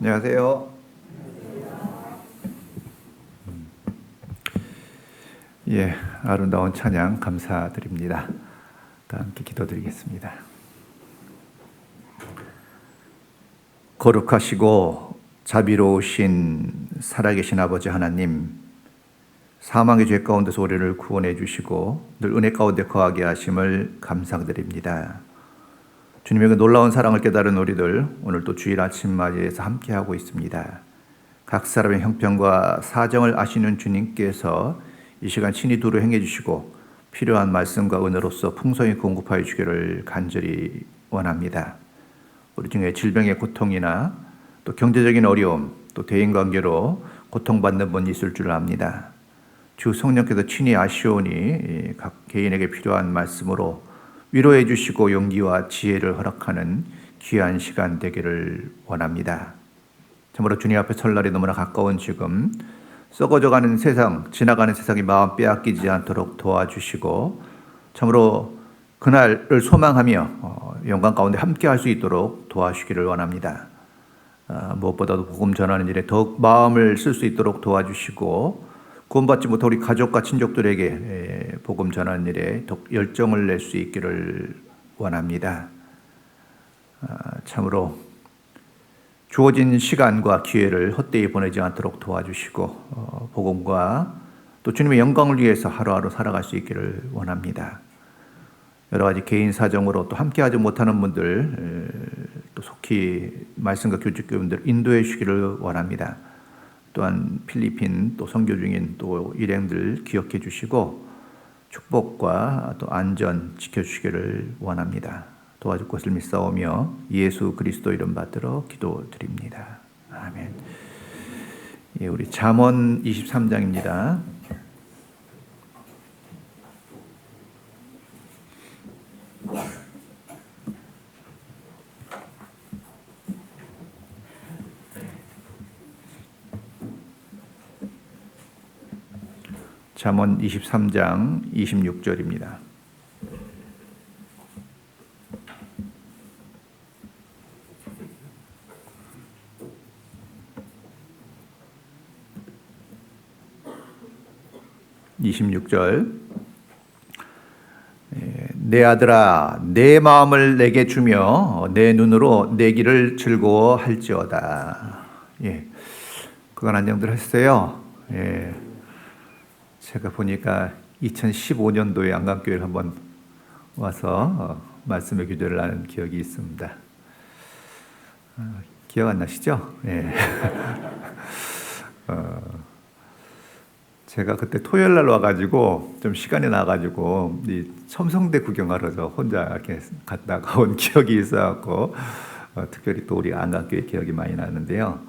안녕하세요. 예, 아름다운 찬양 감사드립니다. 다 함께 기도드리겠습니다. 거룩하시고 자비로우신 살아계신 아버지 하나님, 사망의 죄 가운데서 우리를 구원해 주시고 늘 은혜 가운데 거하게 하심을 감사드립니다. 주님의 그 놀라운 사랑을 깨달은 우리들, 오늘 또 주일 아침 맞이해서 함께하고 있습니다. 각 사람의 형편과 사정을 아시는 주님께서 이 시간 친히 두루 행해 주시고 필요한 말씀과 은혜로서 풍성히 공급하여 주기를 간절히 원합니다. 우리 중에 질병의 고통이나 또 경제적인 어려움, 또 대인관계로 고통받는 분이 있을 줄 압니다. 주 성령께서 친히 아시오니 각 개인에게 필요한 말씀으로 위로해 주시고 용기와 지혜를 허락하는 귀한 시간 되기를 원합니다. 참으로 주님 앞에 설 날이 너무나 가까운 지금 썩어져가는 세상, 지나가는 세상이 마음 빼앗기지 않도록 도와주시고 참으로 그날을 소망하며 영광 가운데 함께 할 수 있도록 도와주시기를 원합니다. 무엇보다도 복음 전하는 일에 더욱 마음을 쓸 수 있도록 도와주시고 구원받지 못한 우리 가족과 친족들에게 복음 전하는 일에 더욱 열정을 낼 수 있기를 원합니다. 참으로 주어진 시간과 기회를 헛되이 보내지 않도록 도와주시고 복음과 또 주님의 영광을 위해서 하루하루 살아갈 수 있기를 원합니다. 여러 가지 개인 사정으로 또 함께하지 못하는 분들 또 속히 말씀과 교직교분들 인도해 주시기를 원합니다. 또한 필리핀 또 선교 중인 또 일행들 기억해 주시고 축복과 또 안전 지켜주시기를 원합니다. 도와줄 것을 믿사오며 예수 그리스도 이름 받들어 기도드립니다. 아멘. 예, 우리 잠언 23장입니다. 잠언 23장 26절입니다. 내 아들아 내 마음을 내게 주며 내 눈으로 내 길을 즐거워할지어다. 예, 그건 안녕들 했어요. 예, 제가 보니까 2015년도에 안강교회를 한번 와서 말씀의 기도를 하는 기억이 있습니다. 기억 안 나시죠? 예. 제가 그때 토요일 날 와가지고 좀 시간이 나가지고 이 첨성대 구경하러 저 혼자 이렇게 갔다가 온 기억이 있어갖고 특별히 또 우리 안강교회 기억이 많이 나는데요.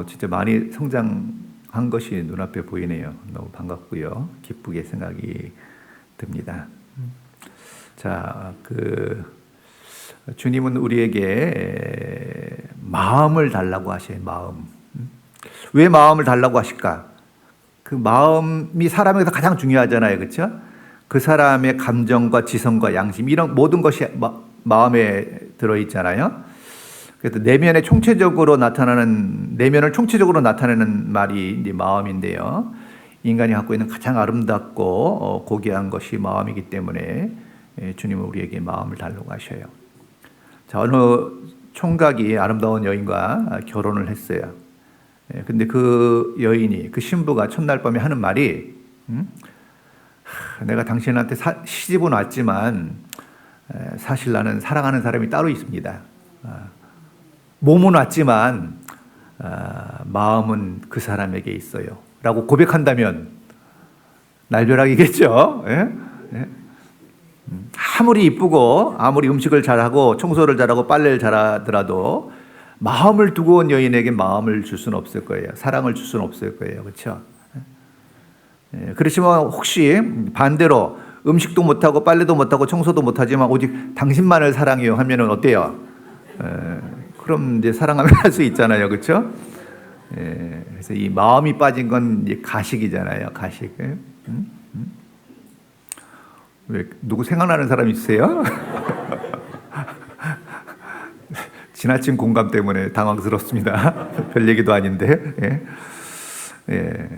진짜 많이 성장한 것이 눈앞에 보이네요. 너무 반갑고요. 기쁘게 생각이 듭니다. 자, 주님은 우리에게 마음을 달라고 하셔요. 마음. 왜 마음을 달라고 하실까? 그 마음이 사람에게서 가장 중요하잖아요. 그렇죠? 그 사람의 감정과 지성과 양심 이런 모든 것이 마음에 들어있잖아요. 그래서 내면을 총체적으로 나타내는 말이 이제 마음인데요. 인간이 갖고 있는 가장 아름답고 고귀한 것이 마음이기 때문에 주님은 우리에게 마음을 달라고 하셔요. 자, 어느 총각이 아름다운 여인과 결혼을 했어요. 근데 그 여인이, 그 신부가 첫날 밤에 하는 말이 내가 당신한테 시집은 왔지만 사실 나는 사랑하는 사람이 따로 있습니다. 몸은 왔지만 마음은 그 사람에게 있어요. 라고 고백한다면 날벼락이겠죠. 예? 예? 아무리 이쁘고 아무리 음식을 잘하고 청소를 잘하고 빨래를 잘하더라도 마음을 두고 온 여인에게 마음을 줄 수는 없을 거예요. 사랑을 줄 수는 없을 거예요. 그렇죠? 그렇지만 혹시 반대로 음식도 못하고 빨래도 못하고 청소도 못하지만 오직 당신만을 사랑해요 하면은 어때요? 그럼 이제 사랑하면 할 수 있잖아요. 그렇죠? 그래서 이 마음이 빠진 건 이제 가식이잖아요. 가식. 왜 누구 생각나는 사람 있으세요? 지나친 공감 때문에 당황스럽습니다. 별 얘기도 아닌데. 예. 예.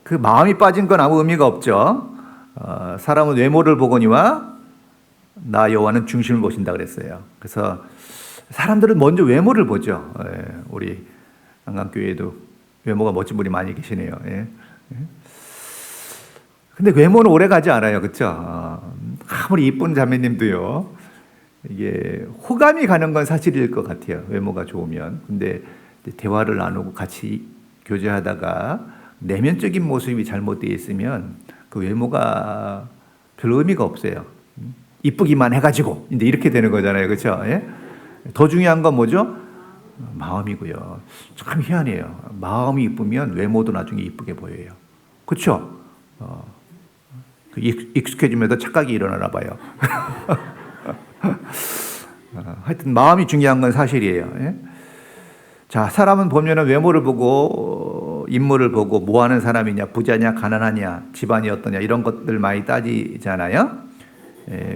그 마음이 빠진 건 아무 의미가 없죠. 사람은 외모를 보거니와 나 여호와는 중심을 보신다 그랬어요. 그래서 사람들은 먼저 외모를 보죠. 예. 우리 한강교회에도 외모가 멋진 분이 많이 계시네요. 예. 근데 외모는 오래 가지 않아요. 그렇죠? 아무리 이쁜 자매님도요. 이게 호감이 가는 건 사실일 것 같아요. 외모가 좋으면. 근데 대화를 나누고 같이 교제하다가 내면적인 모습이 잘못되어 있으면 그 외모가 별 의미가 없어요. 이쁘기만 해가지고 이제 이렇게 되는 거잖아요. 그렇죠? 예? 더 중요한 건 뭐죠? 마음이고요. 참 희한해요. 마음이 이쁘면 외모도 나중에 이쁘게 보여요. 그렇죠? 익숙해지면서 착각이 일어나나 봐요. 하여튼 마음이 중요한 건 사실이에요. 예? 자, 사람은 보면은 외모를 보고 인물을 보고 뭐 하는 사람이냐, 부자냐, 가난하냐, 집안이 어떠냐 이런 것들 많이 따지잖아요.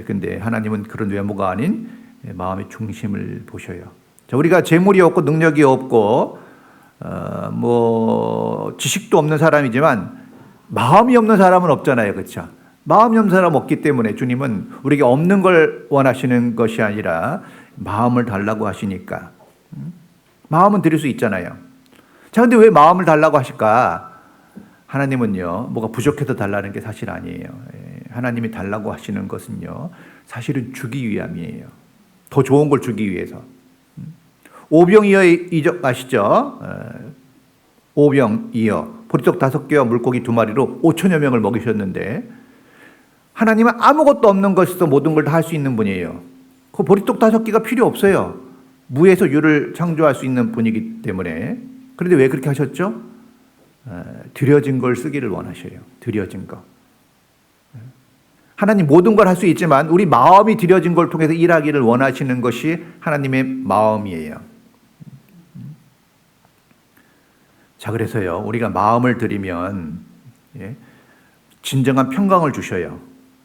근데 하나님은 그런 외모가 아닌 마음의 중심을 보셔요. 자, 우리가 재물이 없고 능력이 없고 뭐 지식도 없는 사람이지만 마음이 없는 사람은 없잖아요. 그렇죠? 마음이 없는 사람 없기 때문에 주님은 우리에게 없는 걸 원하시는 것이 아니라 마음을 달라고 하시니까 마음은 드릴 수 있잖아요. 자, 근데 왜 마음을 달라고 하실까? 하나님은요, 뭐가 부족해서 달라는 게 사실 아니에요. 하나님이 달라고 하시는 것은요, 사실은 주기 위함이에요. 더 좋은 걸 주기 위해서. 오병이어의 이적 아시죠? 오병이어. 보리떡 5개와 물고기 2마리로 5천여 명을 먹이셨는데 하나님은 아무것도 없는 것에서 모든 걸 다 할 수 있는 분이에요. 그 보리떡 5개가 필요 없어요. 무에서 유를 창조할 수 있는 분이기 때문에. 그런데 왜 그렇게 하셨죠? 드려진 걸 쓰기를 원하셔요. 드려진 거. 하나님 모든 걸 할 수 있지만 우리 마음이 드려진 걸 통해서 일하기를 원하시는 것이 하나님의 마음이에요. 자, 그래서요, 우리가 마음을 드리면 진정한 평강을 주셔요.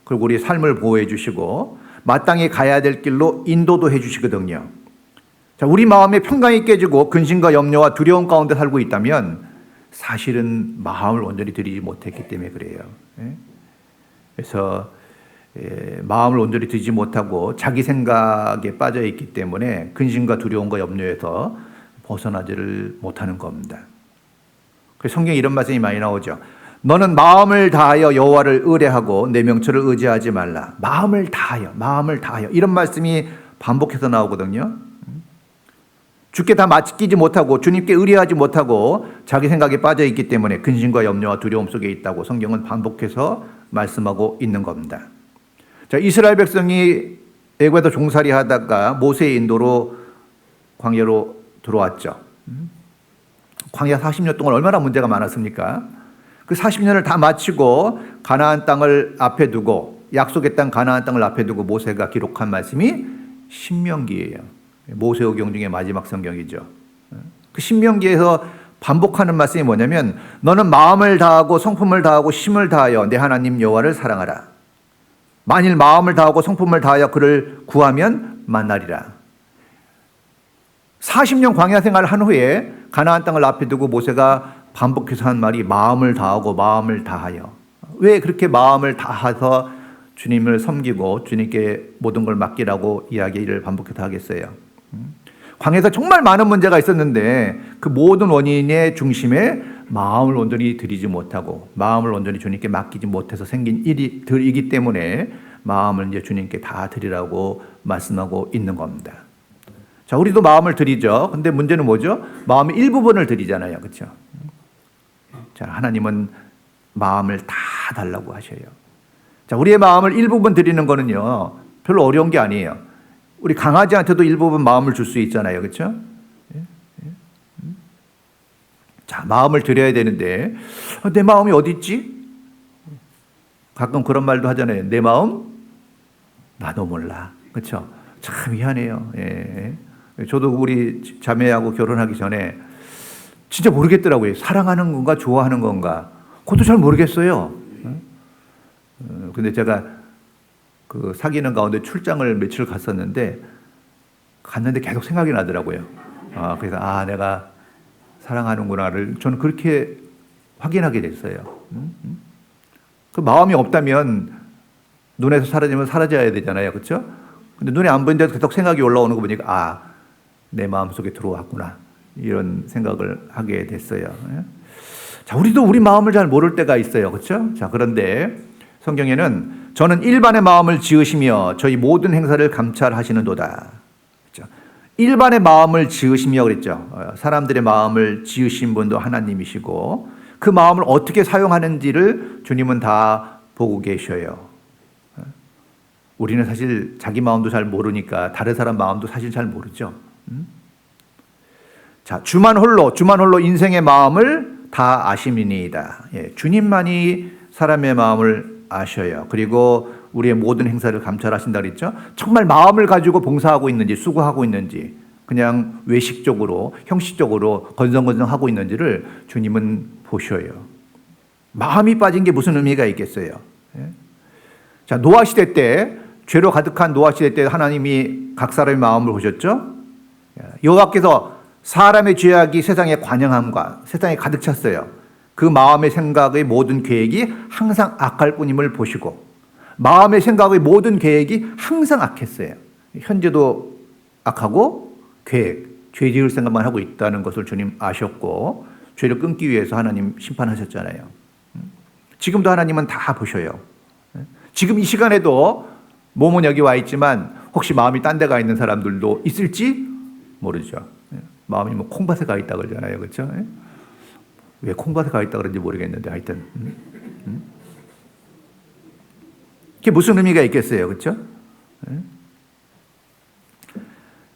그리고 우리 삶을 보호해 주시고 마땅히 가야 될 길로 인도도 해 주시거든요. 자, 우리 마음에 평강이 깨지고 근심과 염려와 두려움 가운데 살고 있다면 사실은 마음을 온전히 드리지 못했기 때문에 그래요. 그래서 마음을 온전히 드리지 못하고 자기 생각에 빠져 있기 때문에 근심과 두려움과 염려에서 벗어나지를 못하는 겁니다. 그래서 성경에 이런 말씀이 많이 나오죠. 너는 마음을 다하여 여호와를 의뢰하고 내 명철을 의지하지 말라. 마음을 다하여, 마음을 다하여. 이런 말씀이 반복해서 나오거든요. 주께 다 맡기지 못하고 주님께 의뢰하지 못하고 자기 생각에 빠져 있기 때문에 근심과 염려와 두려움 속에 있다고 성경은 반복해서 말씀하고 있는 겁니다. 자, 이스라엘 백성이 애굽에서 종살이 하다가 모세의 인도로 광야로 들어왔죠. 광야 40년 동안 얼마나 문제가 많았습니까? 그 40년을 다 마치고 가나안 땅을 앞에 두고 약속의 땅 가나안 땅을 앞에 두고 모세가 기록한 말씀이 신명기예요. 모세오경 중에 마지막 성경이죠. 그 신명기에서 반복하는 말씀이 뭐냐면 너는 마음을 다하고 성품을 다하고 힘을 다하여 내 하나님 여호와를 사랑하라. 만일 마음을 다하고 성품을 다하여 그를 구하면 만나리라. 40년 광야 생활을 한 후에 가나안 땅을 앞에 두고 모세가 반복해서 한 말이 마음을 다하고 마음을 다하여. 왜 그렇게 마음을 다해서 주님을 섬기고 주님께 모든 걸 맡기라고 이야기를 반복해서 하겠어요? 광야에서 정말 많은 문제가 있었는데 그 모든 원인의 중심에 마음을 온전히 드리지 못하고 마음을 온전히 주님께 맡기지 못해서 생긴 일이기 때문에 마음을 이제 주님께 다 드리라고 말씀하고 있는 겁니다. 자, 우리도 마음을 드리죠. 근데 문제는 뭐죠? 마음의 일부분을 드리잖아요. 그렇죠? 자, 하나님은 마음을 다 달라고 하셔요. 자, 우리의 마음을 일부분 드리는 거는요, 별로 어려운 게 아니에요. 우리 강아지한테도 일부분 마음을 줄 수 있잖아요. 그렇죠? 자, 마음을 드려야 되는데 내 마음이 어디 있지? 가끔 그런 말도 하잖아요. 내 마음 나도 몰라. 그렇죠? 참 희한해요. 예. 저도 우리 자매하고 결혼하기 전에 진짜 모르겠더라고요. 사랑하는 건가 좋아하는 건가 그것도 잘 모르겠어요. 근데 제가 그 사귀는 가운데 출장을 며칠 갔었는데 갔는데 계속 생각이 나더라고요. 그래서 내가 사랑하는구나를 저는 그렇게 확인하게 됐어요. 그 마음이 없다면 눈에서 사라지면 사라져야 되잖아요. 그렇죠? 근데 눈에 안 보이는데도 계속 생각이 올라오는 거 보니까 내 마음속에 들어왔구나. 이런 생각을 하게 됐어요. 자, 우리도 우리 마음을 잘 모를 때가 있어요. 그렇죠? 자, 그런데 성경에는 저는 일반의 마음을 지으시며 저희 모든 행사를 감찰하시는도다. 그렇죠? 일반의 마음을 지으시며 그랬죠. 사람들의 마음을 지으신 분도 하나님이시고 그 마음을 어떻게 사용하는지를 주님은 다 보고 계셔요. 우리는 사실 자기 마음도 잘 모르니까 다른 사람 마음도 사실 잘 모르죠. 자, 주만 홀로 인생의 마음을 다 아심이니이다. 주님만이 사람의 마음을 아셔요. 그리고 우리의 모든 행사를 감찰하신다 그랬죠. 정말 마음을 가지고 봉사하고 있는지 수고하고 있는지 그냥 외식적으로 형식적으로 건성건성하고 있는지를 주님은 보셔요. 마음이 빠진 게 무슨 의미가 있겠어요. 자, 노아 시대 때 죄로 가득한 노아 시대 때 하나님이 각 사람의 마음을 보셨죠. 여호와께서 사람의 죄악이 세상에 관영함과 세상에 가득 찼어요. 그 마음의 생각의 모든 계획이 항상 악할 뿐임을 보시고 마음의 생각의 모든 계획이 항상 악했어요. 현재도 악하고 죄 지을 생각만 하고 있다는 것을 주님 아셨고 죄를 끊기 위해서 하나님 심판하셨잖아요. 지금도 하나님은 다 보셔요. 지금 이 시간에도 몸은 여기 와 있지만 혹시 마음이 딴 데 가 있는 사람들도 있을지 모르죠. 마음이 뭐 콩밭에 가 있다 그러잖아요. 그렇죠? 왜 콩밭에 가 있다 그런지 모르겠는데 하여튼 그게 무슨 의미가 있겠어요. 그렇죠?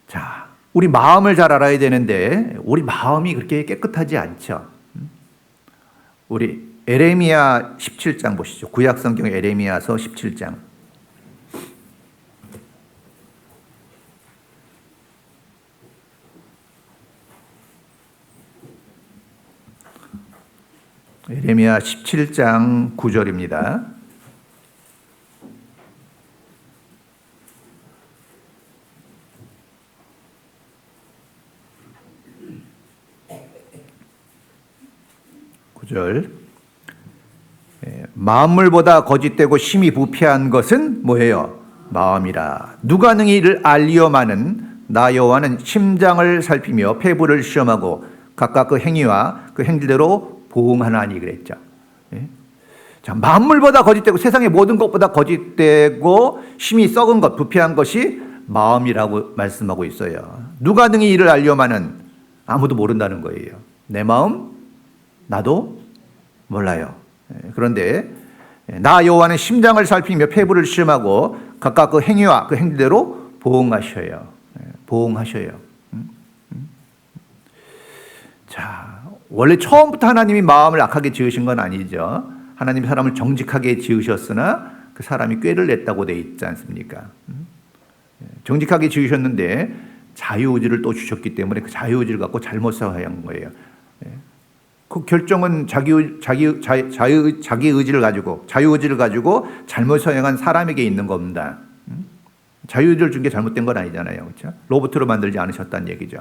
자, 우리 마음을 잘 알아야 되는데 우리 마음이 그렇게 깨끗하지 않죠. 우리 에레미야 17장 보시죠. 구약 성경 에레미야서 17장. 에레미야 17장 9절입니다. 만물보다 거짓되고 심히 부패한 것은 뭐예요? 마음이라. 누가 능히 이를 알리오마는 나 여호와는 심장을 살피며 폐부를 시험하고 각각 그 행위와 그 행실대로 보응하나니 그랬죠. 자, 만물보다 거짓되고 세상의 모든 것보다 거짓되고 심히 썩은 것, 부패한 것이 마음이라고 말씀하고 있어요. 누가 능히 이를 알려마는 아무도 모른다는 거예요. 내 마음 나도 몰라요. 그런데 나 여호와는 심장을 살피며 폐부를 시험하고 각각 그 행위와 그 행위대로 보응하셔요. 보응하셔요. 자, 원래 처음부터 하나님이 마음을 악하게 지으신 건 아니죠. 하나님이 사람을 정직하게 지으셨으나 그 사람이 꾀를 냈다고 돼 있지 않습니까? 정직하게 지으셨는데 자유의지를 또 주셨기 때문에 그 자유의지를 갖고 잘못 사용한 거예요. 그 결정은 자기 의지를 가지고 자유의지를 가지고 잘못 사용한 사람에게 있는 겁니다. 자유의지를 준 게 잘못된 건 아니잖아요, 그렇죠? 로봇으로 만들지 않으셨다는 얘기죠.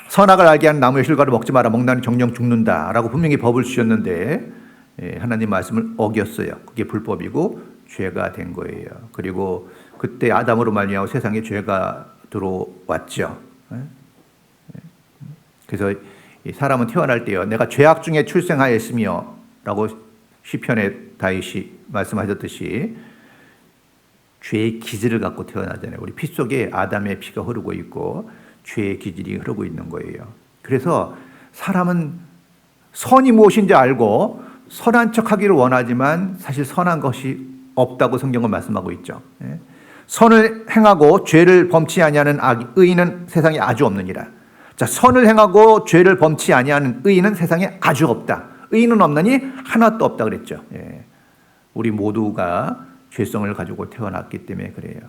선악을 알게 하는 나무의 실과를 먹지 마라. 먹나니 정령 죽는다라고 분명히 법을 주셨는데 하나님 말씀을 어겼어요. 그게 불법이고 죄가 된 거예요. 그리고 그때 아담으로 말미암아 세상에 죄가 들어왔죠. 그래서 사람은 태어날 때요, 내가 죄악 중에 출생하였으며 라고 시편에 다윗이 말씀하셨듯이 죄의 기질을 갖고 태어나잖아요. 우리 피 속에 아담의 피가 흐르고 있고 죄의 기질이 흐르고 있는 거예요. 그래서 사람은 선이 무엇인지 알고 선한 척하기를 원하지만 사실 선한 것이 없다고 성경은 말씀하고 있죠. 선을 행하고 죄를 범치 아니하는 의인은 세상에 아주 없느니라. 자, 선을 행하고 죄를 범치 아니하는 의인은 세상에 아주 없다. 의인은 없느니 하나도 없다 그랬죠. 우리 모두가 죄성을 가지고 태어났기 때문에 그래요.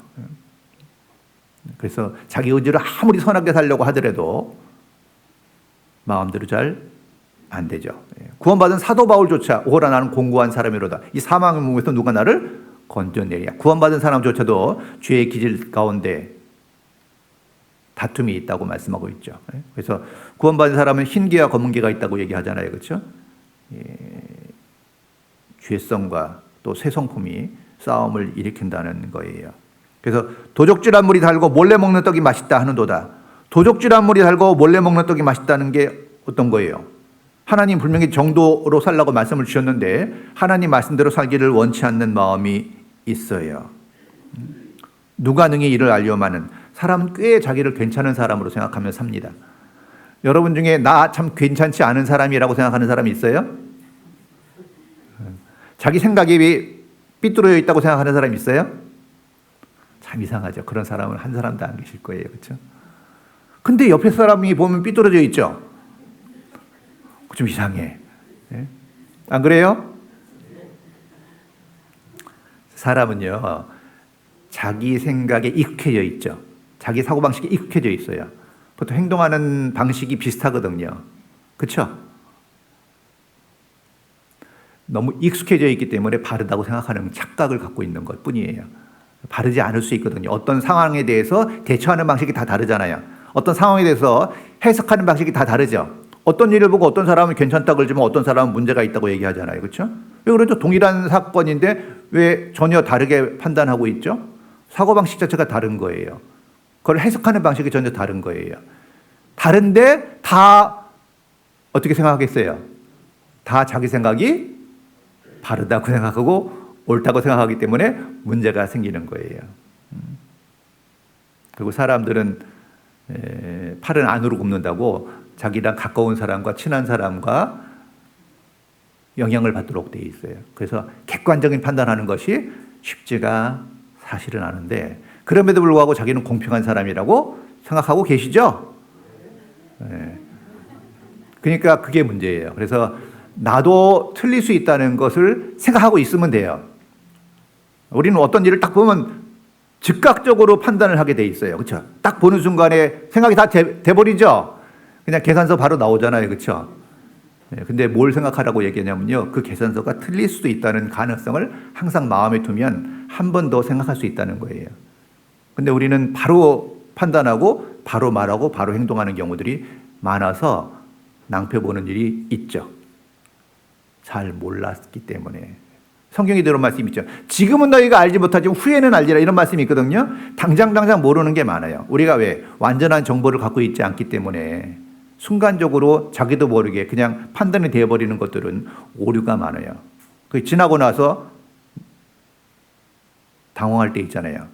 그래서 자기 의지로 아무리 선하게 살려고 하더라도 마음대로 잘 안 되죠. 구원받은 사도 바울조차 오호라 나는 공고한 사람이로다. 이 사망의 몸에서 누가 나를 건져내리라. 구원받은 사람조차도 죄의 기질 가운데 다툼이 있다고 말씀하고 있죠. 그래서 구원받은 사람은 흰개와 검은개가 있다고 얘기하잖아요. 그렇죠? 죄성과 또 새 성품이 싸움을 일으킨다는 거예요. 그래서 도적질한 물이 달고 몰래 먹는 떡이 맛있다 하는도다. 도적질한 물이 달고 몰래 먹는 떡이 맛있다는 게 어떤 거예요? 하나님 분명히 정도로 살라고 말씀을 주셨는데 하나님 말씀대로 살기를 원치 않는 마음이 있어요. 누가 능히 이를 알려마는 사람은 꽤 자기를 괜찮은 사람으로 생각하며 삽니다. 여러분 중에 나 참 괜찮지 않은 사람이라고 생각하는 사람이 있어요? 자기 생각이 삐뚤어져 있다고 생각하는 사람이 있어요? 참 이상하죠. 그런 사람은 한 사람도 안 계실 거예요. 그렇죠? 근데 옆에 사람이 보면 삐뚤어져 있죠? 좀 이상해. 안 그래요? 사람은요, 자기 생각에 익숙해져 있죠. 자기 사고방식에 익숙해져 있어요. 보통 행동하는 방식이 비슷하거든요. 그렇죠? 너무 익숙해져 있기 때문에 바르다고 생각하는 착각을 갖고 있는 것 뿐이에요. 바르지 않을 수 있거든요. 어떤 상황에 대해서 대처하는 방식이 다 다르잖아요. 어떤 상황에 대해서 해석하는 방식이 다 다르죠. 어떤 일을 보고 어떤 사람은 괜찮다고 그러지만 어떤 사람은 문제가 있다고 얘기하잖아요. 그렇죠? 왜 그러죠? 동일한 사건인데 왜 전혀 다르게 판단하고 있죠? 사고방식 자체가 다른 거예요. 그걸 해석하는 방식이 전혀 다른 거예요. 다른데 다 어떻게 생각하겠어요? 다 자기 생각이 바르다고 생각하고 옳다고 생각하기 때문에 문제가 생기는 거예요. 그리고 사람들은 팔은 안으로 굽는다고 자기랑 가까운 사람과 친한 사람과 영향을 받도록 돼 있어요. 그래서 객관적인 판단하는 것이 쉽지가 사실은 않은데 그럼에도 불구하고 자기는 공평한 사람이라고 생각하고 계시죠? 그러니까 그게 문제예요. 그래서 나도 틀릴 수 있다는 것을 생각하고 있으면 돼요. 우리는 어떤 일을 딱 보면 즉각적으로 판단을 하게 돼 있어요. 그렇죠? 딱 보는 순간에 생각이 다 돼버리죠? 그냥 계산서 바로 나오잖아요. 그렇죠? 근데 뭘 생각하라고 얘기하냐면요. 그 계산서가 틀릴 수도 있다는 가능성을 항상 마음에 두면 한 번 더 생각할 수 있다는 거예요. 근데 우리는 바로 판단하고 바로 말하고 바로 행동하는 경우들이 많아서 낭패 보는 일이 있죠. 잘 몰랐기 때문에. 성경에 들어온 말씀이 있죠. 지금은 너희가 알지 못하지만 후에는 알리라 이런 말씀이 있거든요. 당장 모르는 게 많아요. 우리가 왜? 완전한 정보를 갖고 있지 않기 때문에 순간적으로 자기도 모르게 그냥 판단이 되어버리는 것들은 오류가 많아요. 그 지나고 나서 당황할 때 있잖아요.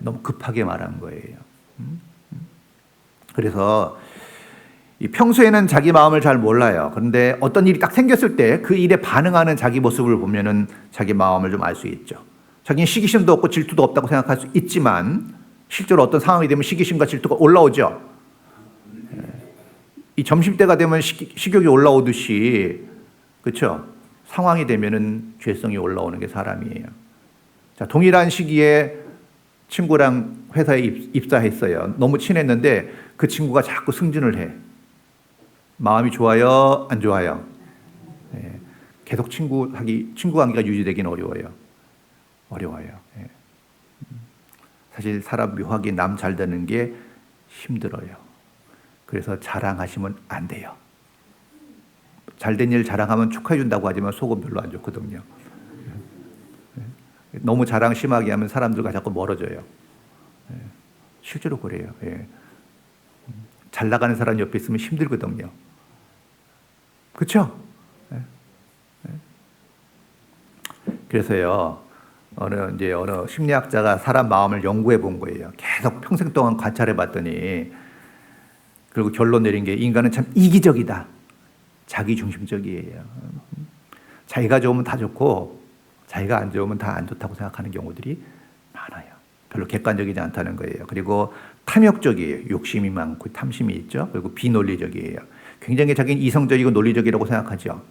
너무 급하게 말한 거예요. 그래서 평소에는 자기 마음을 잘 몰라요. 그런데 어떤 일이 딱 생겼을 때 그 일에 반응하는 자기 모습을 보면은 자기 마음을 좀 알 수 있죠. 자기는 시기심도 없고 질투도 없다고 생각할 수 있지만 실제로 어떤 상황이 되면 시기심과 질투가 올라오죠. 이 점심때가 되면 식욕이 올라오듯이 그렇죠? 상황이 되면은 죄성이 올라오는 게 사람이에요. 자, 동일한 시기에 친구랑 회사에 입사했어요. 너무 친했는데 그 친구가 자꾸 승진을 해. 마음이 좋아요? 안 좋아요? 계속 친구 관계가 유지되기는 어려워요. 사실 사람 묘하게 남 잘 되는 게 힘들어요. 그래서 자랑하시면 안 돼요. 잘된 일 자랑하면 축하해 준다고 하지만 속은 별로 안 좋거든요. 너무 자랑 심하게 하면 사람들과 자꾸 멀어져요. 실제로 그래요. 잘 나가는 사람 옆에 있으면 힘들거든요. 그렇죠? 그래서요, 어느 심리학자가 사람 마음을 연구해 본 거예요. 계속 평생 동안 관찰해 봤더니, 그리고 결론 내린 게 인간은 참 이기적이다. 자기 중심적이에요. 자기가 좋으면 다 좋고, 자기가 안 좋으면 다 안 좋다고 생각하는 경우들이 많아요. 별로 객관적이지 않다는 거예요. 그리고 탐욕적이에요. 욕심이 많고 탐심이 있죠. 그리고 비논리적이에요. 굉장히 자기는 이성적이고 논리적이라고 생각하죠.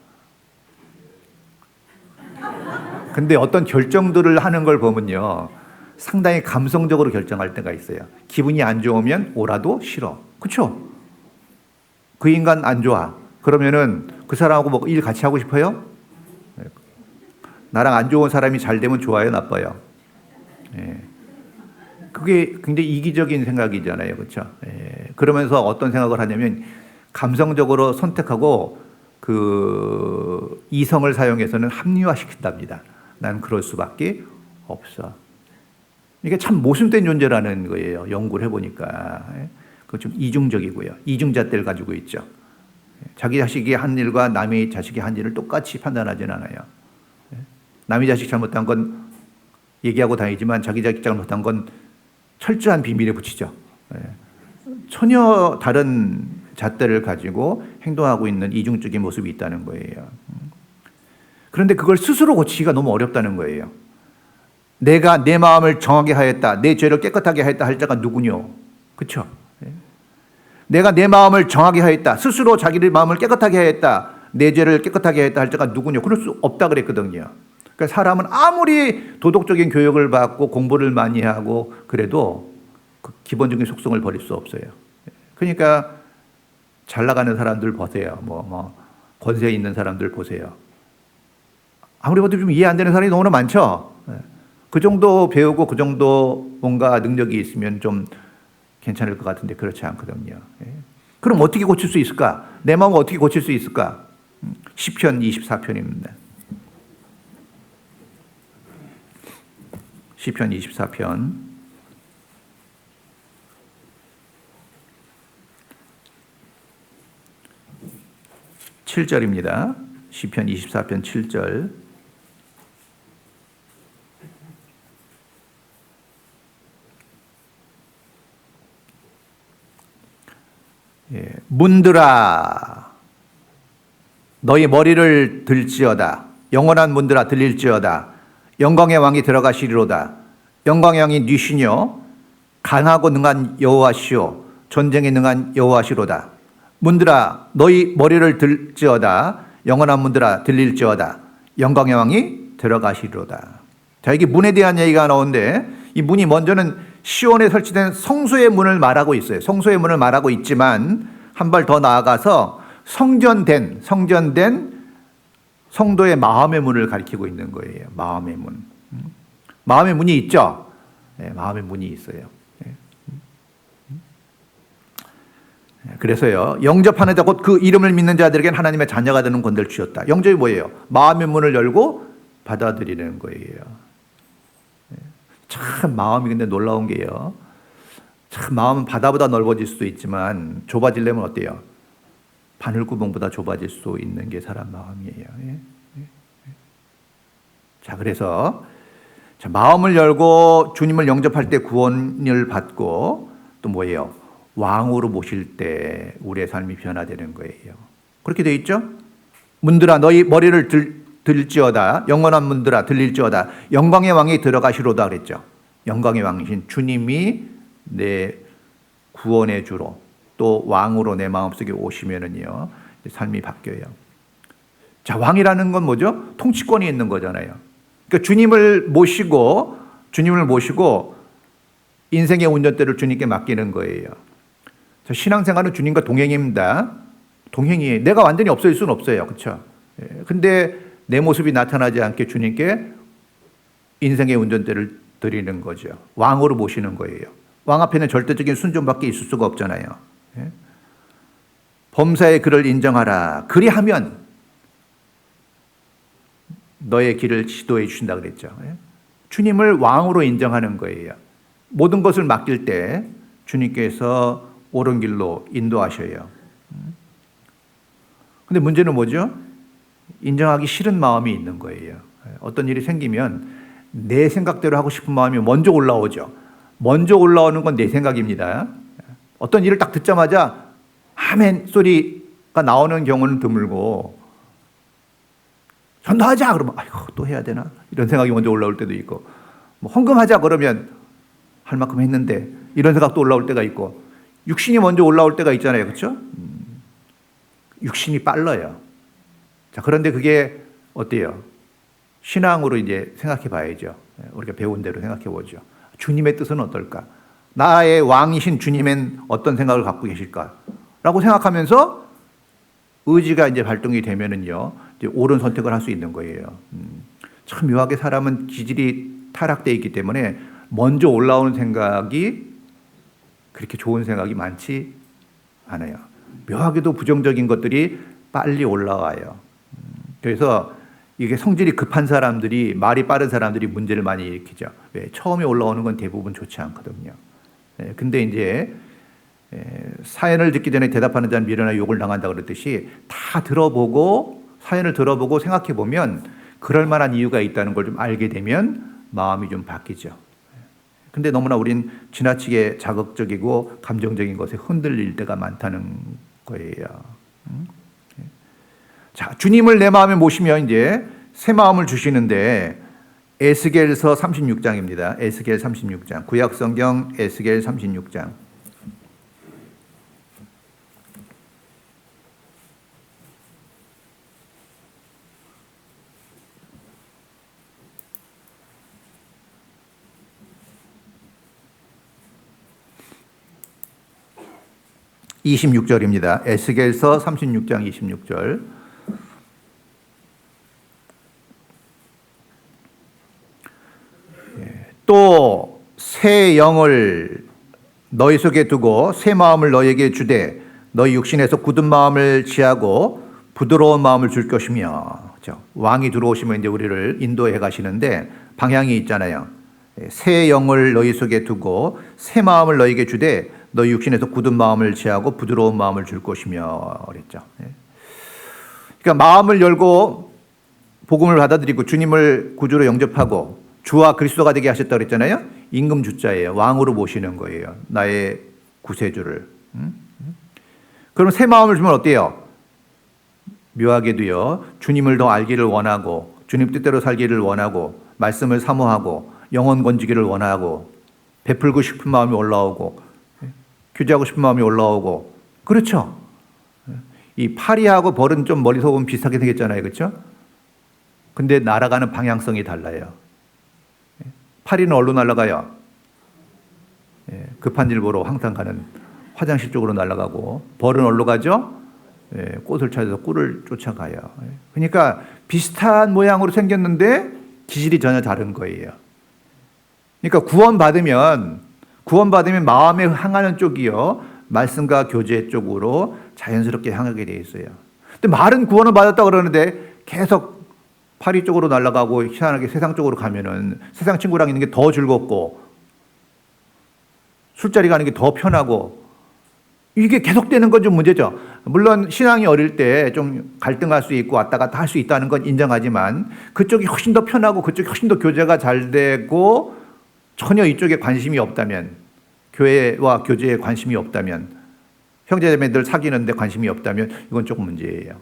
근데 어떤 결정들을 하는 걸 보면요. 상당히 감성적으로 결정할 때가 있어요. 기분이 안 좋으면 오라도 싫어. 그렇죠? 그 인간 안 좋아. 그러면은 그 사람하고 뭐 일 같이 하고 싶어요? 나랑 안 좋은 사람이 잘 되면 좋아요, 나빠요? 예. 그게 굉장히 이기적인 생각이잖아요, 그렇죠? 예. 그러면서 어떤 생각을 하냐면 감성적으로 선택하고 그 이성을 사용해서는 합리화시킨답니다. 난 그럴 수밖에 없어. 이게 참 모순된 존재라는 거예요. 연구를 해보니까. 그거 좀 이중적이고요. 이중잣대를 가지고 있죠. 자기 자식이 한 일과 남의 자식이 한 일을 똑같이 판단하지는 않아요. 남의 자식 잘못한 건 얘기하고 다니지만 자기 자식 잘못한 건 철저한 비밀에 붙이죠. 전혀 다른 잣대를 가지고 행동하고 있는 이중적인 모습이 있다는 거예요. 그런데 그걸 스스로 고치기가 너무 어렵다는 거예요. 내가 내 마음을 정하게 하였다, 내 죄를 깨끗하게 하였다 할 자가 누구뇨? 그렇죠? 내가 내 마음을 정하게 하였다, 스스로 자기의 마음을 깨끗하게 하였다, 내 죄를 깨끗하게 하였다 할 자가 누구뇨? 그럴 수 없다 그랬거든요. 그러니까 사람은 아무리 도덕적인 교육을 받고 공부를 많이 하고 그래도 그 기본적인 속성을 버릴 수 없어요. 그러니까 잘 나가는 사람들 보세요. 권세 있는 사람들 보세요. 아무리 봐도 좀 이해 안 되는 사람이 너무나 많죠. 그 정도 배우고 그 정도 뭔가 능력이 있으면 좀 괜찮을 것 같은데 그렇지 않거든요. 그럼 어떻게 고칠 수 있을까? 내 마음을 어떻게 고칠 수 있을까? 시편 24편입니다. 시편 24편 7절입니다. 시편 24편 7절. 문들아 너희 머리를 들지어다. 영원한 문들아 들릴지어다. 영광의 왕이 들어가시리로다. 영광의 왕이 뉘시뇨 강하고 능한 여호와시오 전쟁에 능한 여호와시로다. 문들아 너희 머리를 들지어다. 영원한 문들아 들릴지어다. 영광의 왕이 들어가시리로다. 자, 이게 문에 대한 얘기가 나오는데 이 문이 먼저는 시온에 설치된 성소의 문을 말하고 있어요. 성소의 문을 말하고 있지만 한 발 더 나아가서 성전된 성도의 마음의 문을 가리키고 있는 거예요. 마음의 문. 마음의 문이 있죠? 네, 마음의 문이 있어요. 그래서요, 영접하는 자 곧 그 이름을 믿는 자들에게는 하나님의 자녀가 되는 권세를 주셨다. 영접이 뭐예요? 마음의 문을 열고 받아들이는 거예요. 참 마음이 근데 놀라운 게요. 참 마음은 바다보다 넓어질 수도 있지만 좁아지려면 어때요? 바늘구멍보다 좁아질 수 있는 게 사람 마음이에요. 자, 그래서 마음을 열고 주님을 영접할 때 구원을 받고 또 뭐예요? 왕으로 모실 때 우리의 삶이 변화되는 거예요. 그렇게 돼 있죠? 문들아 너희 머리를 들지어다. 영원한 문들아 들릴지어다. 영광의 왕이 들어가시로다 그랬죠. 영광의 왕이신 주님이 내 구원의 주로 또 왕으로 내 마음속에 오시면은요 삶이 바뀌어요. 자, 왕이라는 건 뭐죠? 통치권이 있는 거잖아요. 그러니까 주님을 모시고 인생의 운전대를 주님께 맡기는 거예요. 자, 신앙생활은 주님과 동행입니다. 동행이에요. 내가 완전히 없어질 수는 없어요. 그렇죠? 근데 내 모습이 나타나지 않게 주님께 인생의 운전대를 드리는 거죠. 왕으로 모시는 거예요. 왕 앞에는 절대적인 순종밖에 있을 수가 없잖아요. 범사의 그를 인정하라. 그리하면 너의 길을 지도해 주신다 그랬죠. 주님을 왕으로 인정하는 거예요. 모든 것을 맡길 때 주님께서 옳은 길로 인도하셔요. 근데 문제는 뭐죠? 인정하기 싫은 마음이 있는 거예요. 어떤 일이 생기면 내 생각대로 하고 싶은 마음이 먼저 올라오죠. 먼저 올라오는 건 내 생각입니다. 어떤 일을 딱 듣자마자 아멘 소리가 나오는 경우는 드물고 전도하자 그러면 아이고 또 해야 되나 이런 생각이 먼저 올라올 때도 있고 헌금하자 그러면 할 만큼 했는데 이런 생각도 올라올 때가 있고 육신이 먼저 올라올 때가 있잖아요. 그렇죠? 육신이 빨라요. 자, 그런데 그게 어때요? 신앙으로 이제 생각해 봐야죠. 우리가 배운 대로 생각해 보죠. 주님의 뜻은 어떨까? 나의 왕이신 주님은 어떤 생각을 갖고 계실까? 라고 생각하면서 의지가 이제 발동이 되면은요, 이제 옳은 선택을 할 수 있는 거예요. 참 묘하게 사람은 기질이 타락되어 있기 때문에 먼저 올라오는 생각이 그렇게 좋은 생각이 많지 않아요. 묘하게도 부정적인 것들이 빨리 올라와요. 그래서 이게 성질이 급한 사람들이, 말이 빠른 사람들이 문제를 많이 일으키죠. 왜? 처음에 올라오는 건 대부분 좋지 않거든요. 근데 이제 사연을 듣기 전에 대답하는 자는 미련한 욕을 당한다 그랬듯이 다 들어보고 사연을 들어보고 생각해 보면 그럴 만한 이유가 있다는 걸 좀 알게 되면 마음이 좀 바뀌죠. 근데 너무나 우린 지나치게 자극적이고 감정적인 것에 흔들릴 때가 많다는 거예요. 자, 주님을 내 마음에 모시면 이제 새 마음을 주시는데 에스겔서 36장입니다. 에스겔 36장. 구약 성경 에스겔 36장. (26절입니다) 에스겔서 36장 26절. 또 새 영을 너희 속에 두고 새 마음을 너희에게 주되 너희 육신에서 굳은 마음을 취하고 부드러운 마음을 줄 것이며. 그렇죠? 왕이 들어오시면 이제 우리를 인도해 가시는데 방향이 있잖아요. 새 영을 너희 속에 두고 새 마음을 너희에게 주되 너희 육신에서 굳은 마음을 취하고 부드러운 마음을 줄 것이며 그랬죠. 그러니까 마음을 열고 복음을 받아들이고 주님을 구주로 영접하고 주와 그리스도가 되게 하셨다고 그랬잖아요. 임금 주자예요. 왕으로 모시는 거예요. 나의 구세주를. 그럼 새 마음을 주면 어때요? 묘하게도요. 주님을 더 알기를 원하고 주님 뜻대로 살기를 원하고 말씀을 사모하고 영혼 건지기를 원하고 베풀고 싶은 마음이 올라오고 교제하고 싶은 마음이 올라오고. 그렇죠? 이 파리하고 벌은 좀 멀리서 보면 비슷하게 생겼잖아요. 그렇죠? 근데 날아가는 방향성이 달라요. 파리는 어디로 날아가요? 급한 일 보러 항상 가는 화장실 쪽으로 날아가고, 벌은 어디로 가죠? 꽃을 찾아서 꿀을 쫓아가요. 그러니까 비슷한 모양으로 생겼는데 기질이 전혀 다른 거예요. 그러니까 구원받으면 마음에 향하는 쪽이요, 말씀과 교제 쪽으로 자연스럽게 향하게 돼 있어요. 근데 말은 구원을 받았다 그러는데 계속 파리 쪽으로 날아가고 희한하게 세상 쪽으로 가면은 세상 친구랑 있는 게 더 즐겁고 술자리 가는 게 더 편하고 이게 계속되는 건 좀 문제죠. 물론 신앙이 어릴 때 좀 갈등할 수 있고 왔다 갔다 할 수 있다는 건 인정하지만 그쪽이 훨씬 더 편하고 그쪽이 훨씬 더 교제가 잘 되고 전혀 이쪽에 관심이 없다면, 교회와 교제에 관심이 없다면, 형제자매들 사귀는데 관심이 없다면 이건 조금 문제예요.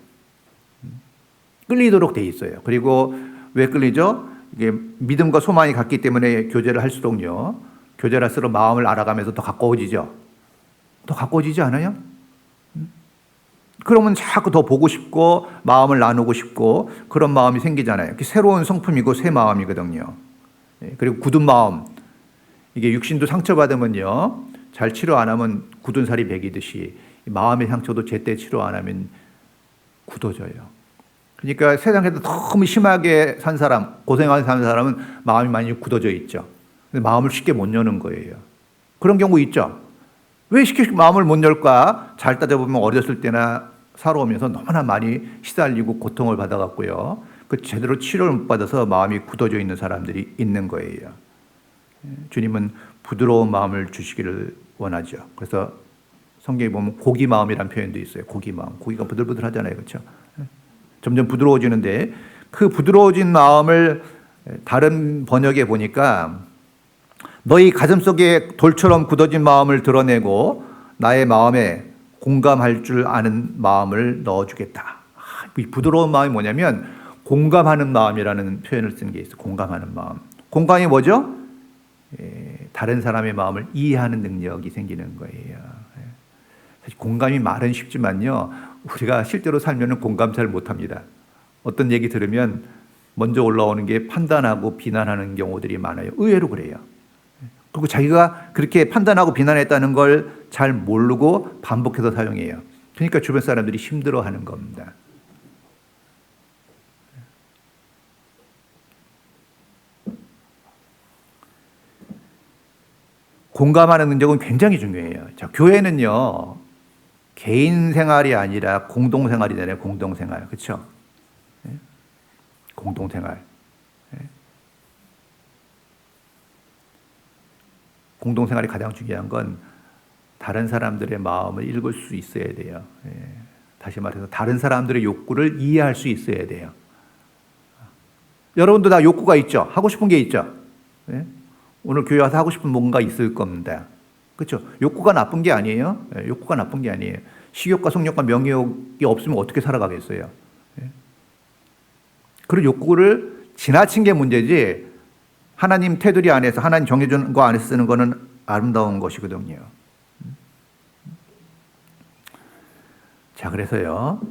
끌리도록 돼 있어요. 그리고 왜 끌리죠? 이게 믿음과 소망이 같기 때문에 교제를 할수록요, 교제를 할수록 마음을 알아가면서 더 가까워지죠. 더 가까워지지 않아요? 그러면 자꾸 더 보고 싶고 마음을 나누고 싶고 그런 마음이 생기잖아요. 새로운 성품이고 새 마음이거든요. 그리고 굳은 마음, 이게 육신도 상처받으면요, 잘 치료 안 하면 굳은 살이 배기듯이 마음의 상처도 제때 치료 안 하면 굳어져요. 그러니까 세상에서 너무 심하게 산 사람, 고생하게 산 사람은 마음이 많이 굳어져 있죠. 근데 마음을 쉽게 못 여는 거예요. 그런 경우 있죠. 왜 쉽게 마음을 못 열까? 잘 따져보면 어렸을 때나 살아오면서 너무나 많이 시달리고 고통을 받아갖고요, 그 제대로 치료를 못 받아서 마음이 굳어져 있는 사람들이 있는 거예요. 주님은 부드러운 마음을 주시기를 원하죠. 그래서 성경에 보면 고기 마음이라는 표현도 있어요. 고기 마음. 고기가 부들부들하잖아요. 그렇죠? 점점 부드러워지는데 그 부드러워진 마음을 다른 번역에 보니까 너희 가슴속에 돌처럼 굳어진 마음을 드러내고 나의 마음에 공감할 줄 아는 마음을 넣어주겠다. 이 부드러운 마음이 뭐냐면 공감하는 마음이라는 표현을 쓴 게 있어요. 공감하는 마음. 공감이 뭐죠? 다른 사람의 마음을 이해하는 능력이 생기는 거예요. 사실 공감이 말은 쉽지만요, 우리가 실제로 살면 공감 잘 못합니다. 어떤 얘기 들으면 먼저 올라오는 게 판단하고 비난하는 경우들이 많아요. 의외로 그래요. 그리고 자기가 그렇게 판단하고 비난했다는 걸 잘 모르고 반복해서 사용해요. 그러니까 주변 사람들이 힘들어하는 겁니다. 공감하는 능력은 굉장히 중요해요. 자, 교회는요, 개인 생활이 아니라 공동 생활이잖아요. 공동 생활. 그렇죠? 공동 생활. 공동 생활이 가장 중요한 건 다른 사람들의 마음을 읽을 수 있어야 돼요. 다시 말해서 다른 사람들의 욕구를 이해할 수 있어야 돼요. 여러분도 다 욕구가 있죠? 하고 싶은 게 있죠? 오늘 교회 와서 하고 싶은 뭔가 있을 겁니다. 그렇죠? 욕구가 나쁜 게 아니에요. 욕구가 나쁜 게 아니에요. 식욕과 성욕과 명욕이 없으면 어떻게 살아가겠어요? 그런 욕구를 지나친 게 문제지, 하나님 테두리 안에서, 하나님 정해준 거 안에서 쓰는 거는 아름다운 것이거든요. 자, 그래서요,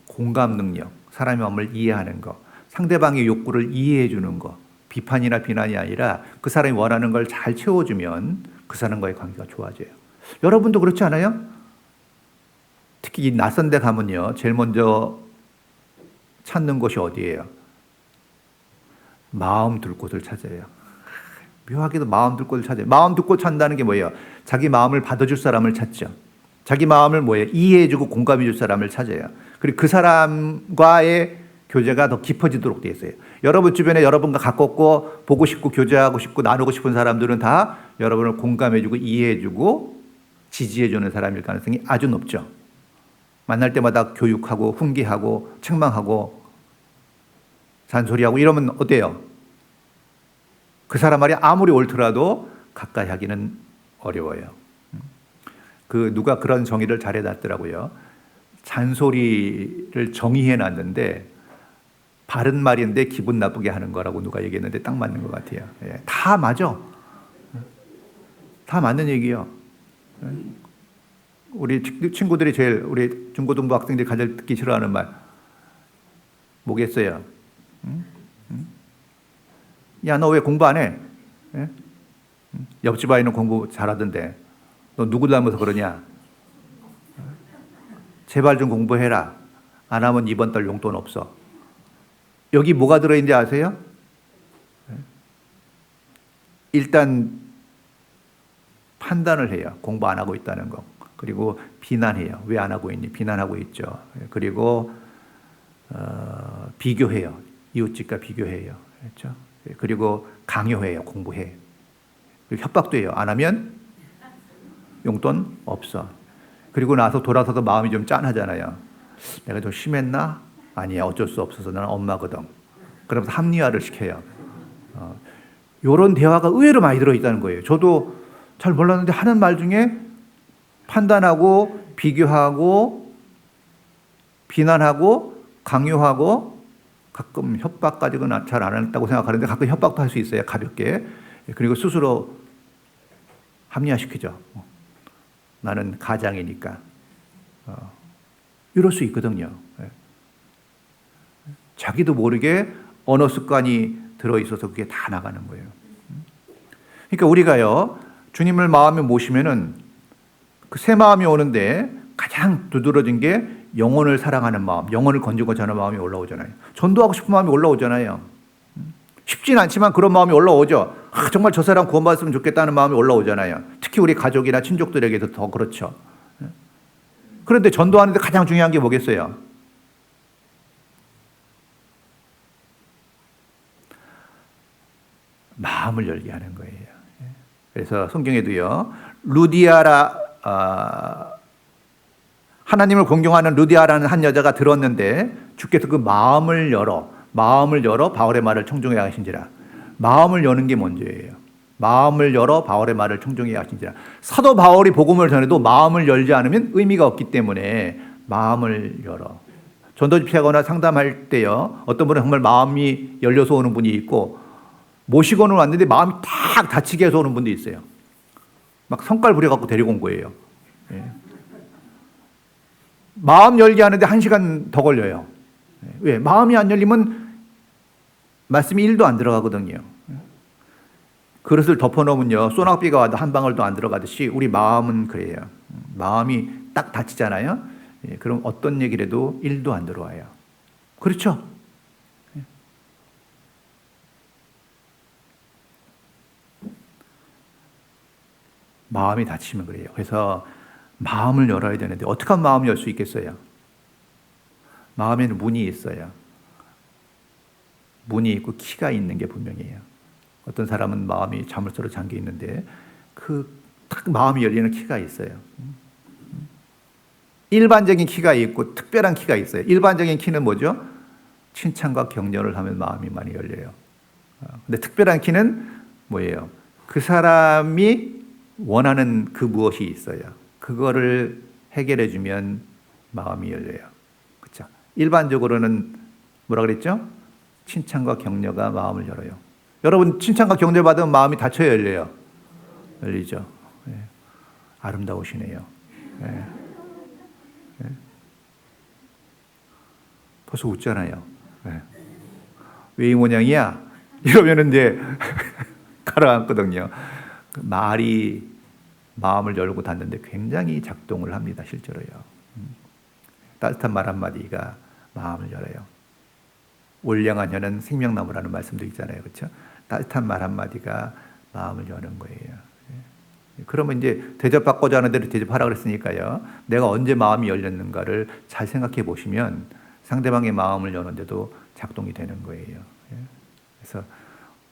공감 능력, 사람의 마음을 이해하는 거, 상대방의 욕구를 이해해 주는 거, 비판이나 비난이 아니라 그 사람이 원하는 걸 잘 채워주면 그 사람과의 관계가 좋아져요. 여러분도 그렇지 않아요? 특히 이 낯선 데 가면요, 제일 먼저 찾는 곳이 어디예요? 마음 둘 곳을 찾아요. 묘하게도 마음 둘 곳을 찾아요. 마음 둘 곳 찾는다는 게 뭐예요? 자기 마음을 받아줄 사람을 찾죠. 자기 마음을 뭐예요? 이해해주고 공감해줄 사람을 찾아요. 그리고 그 사람과의 교제가 더 깊어지도록 되어 있어요. 여러분 주변에 여러분과 가깝고 보고 싶고 교제하고 싶고 나누고 싶은 사람들은 다 여러분을 공감해주고 이해해주고 지지해주는 사람일 가능성이 아주 높죠. 만날 때마다 교육하고 훈계하고 책망하고 잔소리하고 이러면 어때요? 그 사람 말이 아무리 옳더라도 가까이 하기는 어려워요. 누가 그런 정의를 잘 해놨더라고요. 잔소리를 정의해 놨는데 바른 말인데 기분 나쁘게 하는 거라고 누가 얘기했는데 딱 맞는 것 같아요. 다 맞아. 다 맞는 얘기요. 우리 친구들이 제일, 우리 중고등부 학생들이 가장 듣기 싫어하는 말 뭐겠어요? 야, 너 왜 공부 안 해? 옆집 아이는 공부 잘하던데 너 누구 닮아서 그러냐? 제발 좀 공부해라. 안 하면 이번 달 용돈 없어. 여기 뭐가 들어있는지 아세요? 일단 판단을 해요. 공부 안 하고 있다는 거. 그리고 비난해요. 왜 안 하고 있니? 비난하고 있죠. 그리고 비교해요. 이웃집과 비교해요. 그렇죠? 그리고 강요해요. 공부해. 그리고 협박도 해요. 안 하면 용돈 없어. 그리고 나서 돌아서서 마음이 좀 짠하잖아요. 내가 좀 심했나? 아니야. 어쩔 수 없어서 나는 엄마거든. 그러면서 합리화를 시켜요. 이런 대화가 의외로 많이 들어있다는 거예요. 저도 잘 몰랐는데 하는 말 중에 판단하고 비교하고 비난하고 강요하고 가끔 협박까지는 잘 안 했다고 생각하는데 가끔 협박도 할 수 있어요. 가볍게. 그리고 스스로 합리화시키죠. 나는 가장이니까. 이럴 수 있거든요. 자기도 모르게 언어 습관이 들어있어서 그게 다 나가는 거예요. 그러니까 우리가요, 주님을 마음에 모시면은 그 새 마음이 오는데 가장 두드러진 게 영혼을 사랑하는 마음, 영혼을 건지고자 하는 마음이 올라오잖아요. 전도하고 싶은 마음이 올라오잖아요. 쉽진 않지만 그런 마음이 올라오죠. 정말 저 사람 구원받았으면 좋겠다는 마음이 올라오잖아요. 특히 우리 가족이나 친족들에게도 더 그렇죠. 그런데 전도하는데 가장 중요한 게 뭐겠어요? 마음을 열게 하는 거예요. 그래서 성경에도요, 하나님을 공경하는 루디아라는 한 여자가 들었는데 주께서 그 마음을 열어 바울의 말을 청종해 하신지라. 마음을 여는 게 먼저예요. 마음을 열어 바울의 말을 청종해 하신지라. 사도 바울이 복음을 전해도 마음을 열지 않으면 의미가 없기 때문에 마음을 열어. 전도 집회하거나 상담할 때요, 어떤 분은 정말 마음이 열려서 오는 분이 있고 모시고는 왔는데 마음이 탁 다치게 해서 오는 분도 있어요. 막 성깔 부려갖고 데리고 온 거예요. 마음 열게 하는데 1시간 더 걸려요. 왜? 마음이 안 열리면 말씀이 1도 안 들어가거든요. 그릇을 덮어놓으면요, 소낙비가 와도 한 방울도 안 들어가듯이 우리 마음은 그래요. 마음이 딱 닫히잖아요. 그럼 어떤 얘기를 해도 1도 안 들어와요. 그렇죠? 마음이 닫히면 그래요. 그래서 마음을 열어야 되는데 어떻게 하면 마음을 열 수 있겠어요? 마음에는 문이 있어요. 문이 있고 키가 있는 게 분명해요. 어떤 사람은 마음이 자물쇠로 잠겨 있는데 딱 마음이 열리는 키가 있어요. 일반적인 키가 있고 특별한 키가 있어요. 일반적인 키는 뭐죠? 칭찬과 격려를 하면 마음이 많이 열려요. 근데 특별한 키는 뭐예요? 그 사람이 원하는 그 무엇이 있어요. 그거를 해결해 주면 마음이 열려요. 그렇죠? 일반적으로는 뭐라 그랬죠? 칭찬과 격려가 마음을 열어요. 여러분 칭찬과 격려 받으면 마음이 닫혀야 열려요. 열리죠. 네. 아름다우시네요. 네. 네. 벌써 웃잖아요. 네. 왜 이 모양이야? 이러면 이제 가라앉거든요. 그 말이 마음을 열고 닫는데 굉장히 작동을 합니다. 실제로요. 따뜻한 말 한마디가 마음을 열어요. 올량한 혀는 생명나무라는 말씀도 있잖아요. 그렇죠? 따뜻한 말 한마디가 마음을 여는 거예요. 그러면 이제 대접받고자 하는 대로 대접하라 그랬으니까요. 내가 언제 마음이 열렸는가를 잘 생각해 보시면 상대방의 마음을 여는데도 작동이 되는 거예요. 그래서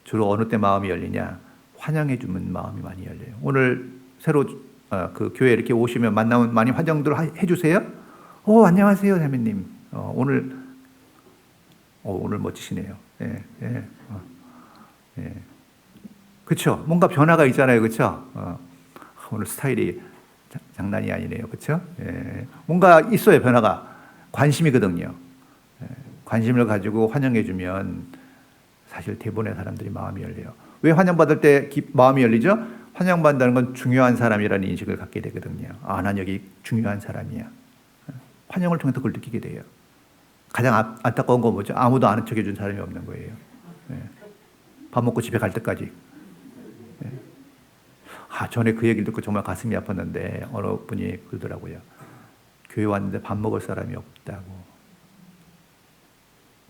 주로 어느 때 마음이 열리냐? 환영해 주면 마음이 많이 열려요. 오늘 새로 그 교회 이렇게 오시면 만나면 많이 환영들 해 주세요. 안녕하세요, 자매님. 오늘 멋지시네요. 예, 예, 예. 그렇죠? 뭔가 변화가 있잖아요, 그렇죠? 오늘 스타일이 장난이 아니네요, 그렇죠? 예. 뭔가 있어요, 변화가. 관심이거든요. 예. 관심을 가지고 환영해주면 사실 대부분의 사람들이 마음이 열려요. 왜 환영받을 때 마음이 열리죠? 환영받는다는 건 중요한 사람이라는 인식을 갖게 되거든요. 난 여기 중요한 사람이야. 환영을 통해서 그걸 느끼게 돼요. 가장 안타까운 건 뭐죠? 아무도 아는 척 해준 사람이 없는 거예요. 예. 밥 먹고 집에 갈 때까지. 예. 전에 그 얘기를 듣고 정말 가슴이 아팠는데 어느 분이 그러더라고요. 교회 왔는데 밥 먹을 사람이 없다고.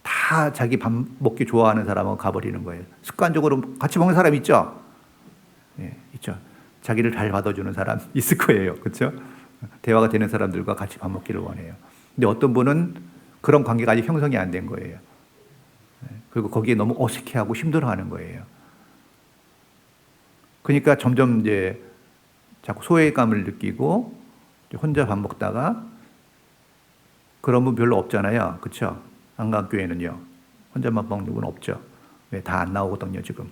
다 자기 밥 먹기 좋아하는 사람은 가버리는 거예요. 습관적으로 같이 먹는 사람 있죠? 예, 있죠. 자기를 잘 받아주는 사람 있을 거예요. 그렇죠? 대화가 되는 사람들과 같이 밥 먹기를 원해요. 근데 어떤 분은 그런 관계가 아직 형성이 안 된 거예요. 그리고 거기에 너무 어색해하고 힘들어하는 거예요. 그러니까 점점 이제 자꾸 소외감을 느끼고 혼자 밥 먹다가 그런 분 별로 없잖아요. 그렇죠? 안강교회는요. 혼자만 먹는 분 없죠. 왜? 다 안 나오거든요, 지금.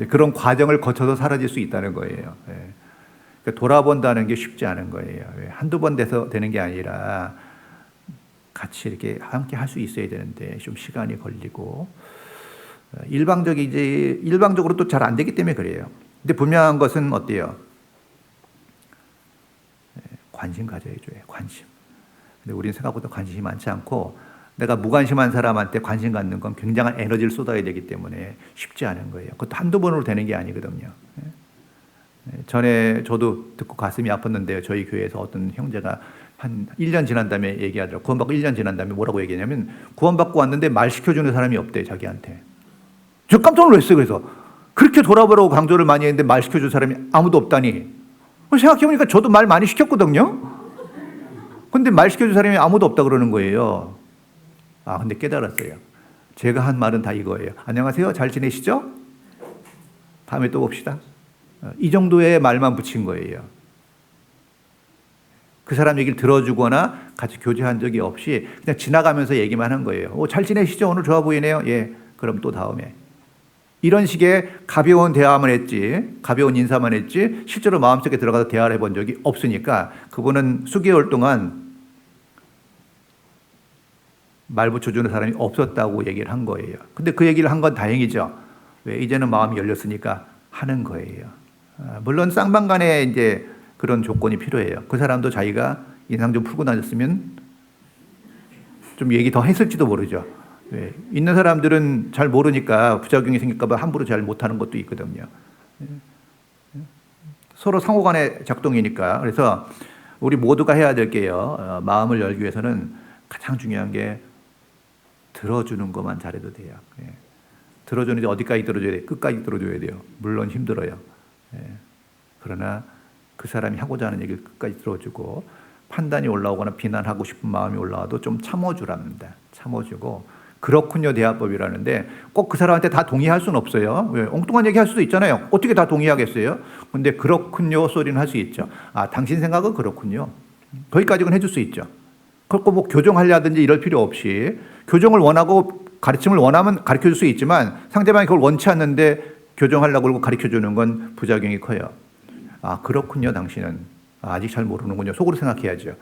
그런 과정을 거쳐서 사라질 수 있다는 거예요. 그러니까 돌아본다는 게 쉽지 않은 거예요. 한두 번 돼서 되는 게 아니라 같이 이렇게 함께 할 수 있어야 되는데 좀 시간이 걸리고 일방적으로 또 잘 안 되기 때문에 그래요. 근데 분명한 것은 어때요? 관심 가져야죠. 관심. 근데 우리는 생각보다 관심이 많지 않고 내가 무관심한 사람한테 관심 갖는 건 굉장한 에너지를 쏟아야 되기 때문에 쉽지 않은 거예요. 그것도 한두 번으로 되는 게 아니거든요. 전에 저도 듣고 가슴이 아팠는데요. 저희 교회에서 어떤 형제가 한 1년 지난 다음에 얘기하더라고요. 구원받고 1년 지난 다음에 뭐라고 얘기하냐면 구원받고 왔는데 말 시켜주는 사람이 없대요. 자기한테. 저 깜짝 놀랐어요. 그래서 그렇게 돌아보라고 강조를 많이 했는데 말 시켜줄 사람이 아무도 없다니. 생각해보니까 저도 말 많이 시켰거든요. 근데 말 시켜줄 사람이 아무도 없다 그러는 거예요. 근데 깨달았어요. 제가 한 말은 다 이거예요. 안녕하세요. 잘 지내시죠? 다음에 또 봅시다. 이 정도의 말만 붙인 거예요. 그 사람 얘기를 들어주거나 같이 교제한 적이 없이 그냥 지나가면서 얘기만 한 거예요. 잘 지내시죠? 오늘 좋아 보이네요. 예. 그럼 또 다음에. 이런 식의 가벼운 대화만 했지, 가벼운 인사만 했지, 실제로 마음속에 들어가서 대화를 해본 적이 없으니까 그분은 수개월 동안 말 붙여주는 사람이 없었다고 얘기를 한 거예요. 근데 그 얘기를 한 건 다행이죠. 왜? 이제는 마음이 열렸으니까 하는 거예요. 물론 쌍방간에 이제 그런 조건이 필요해요. 그 사람도 자기가 인상 좀 풀고 다녔으면 좀 얘기 더 했을지도 모르죠. 네. 있는 사람들은 잘 모르니까 부작용이 생길까봐 함부로 잘 못하는 것도 있거든요. 서로 상호간의 작동이니까. 그래서 우리 모두가 해야 될 게요. 마음을 열기 위해서는 가장 중요한 게 들어주는 것만 잘해도 돼요. 들어주는데 어디까지 들어줘야 돼요? 끝까지 들어줘야 돼요. 물론 힘들어요. 그러나 그 사람이 하고자 하는 얘기를 끝까지 들어주고, 판단이 올라오거나 비난하고 싶은 마음이 올라와도 좀 참아주랍니다. 참아주고, 그렇군요 대화법이라는데 꼭 그 사람한테 다 동의할 수는 없어요. 왜? 엉뚱한 얘기 할 수도 있잖아요. 어떻게 다 동의하겠어요? 근데 그렇군요 소리는 할 수 있죠. 아, 당신 생각은 그렇군요. 거기까지는 해줄 수 있죠. 그렇고 뭐 교정하려든지 이럴 필요 없이, 교정을 원하고 가르침을 원하면 가르쳐줄 수 있지만 상대방이 그걸 원치 않는데 교정하려고 그러고 가르쳐주는 건 부작용이 커요. 아, 그렇군요 당신은. 아직 잘 모르는군요. 속으로 생각해야죠.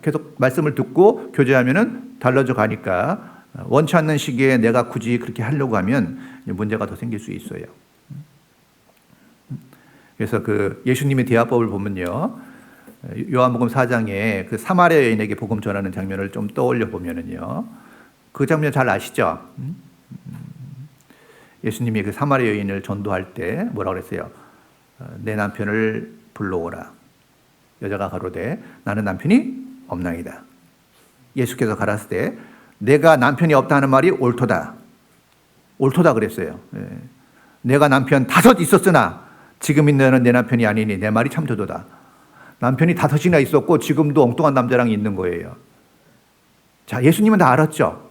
계속 말씀을 듣고 교제하면은 달라져 가니까, 원치 않는 시기에 내가 굳이 그렇게 하려고 하면 문제가 더 생길 수 있어요. 그래서 그 예수님의 대화법을 보면요, 요한복음 4장에 그 사마리아 여인에게 복음 전하는 장면을 좀 떠올려 보면은요, 그 장면 잘 아시죠? 예수님이 그 사마리아 여인을 전도할 때 뭐라고 그랬어요? 내 남편을 불러오라. 여자가 가로되 나는 남편이 없나이다. 예수께서 가라사대 때 내가 남편이 없다 하는 말이 옳도다. 옳도다 그랬어요. 내가 남편 5 있었으나 지금 있는 내 남편이 아니니 내 말이 참되도다. 남편이 5이나 있었고 지금도 엉뚱한 남자랑 있는 거예요. 자, 예수님은 다 알았죠.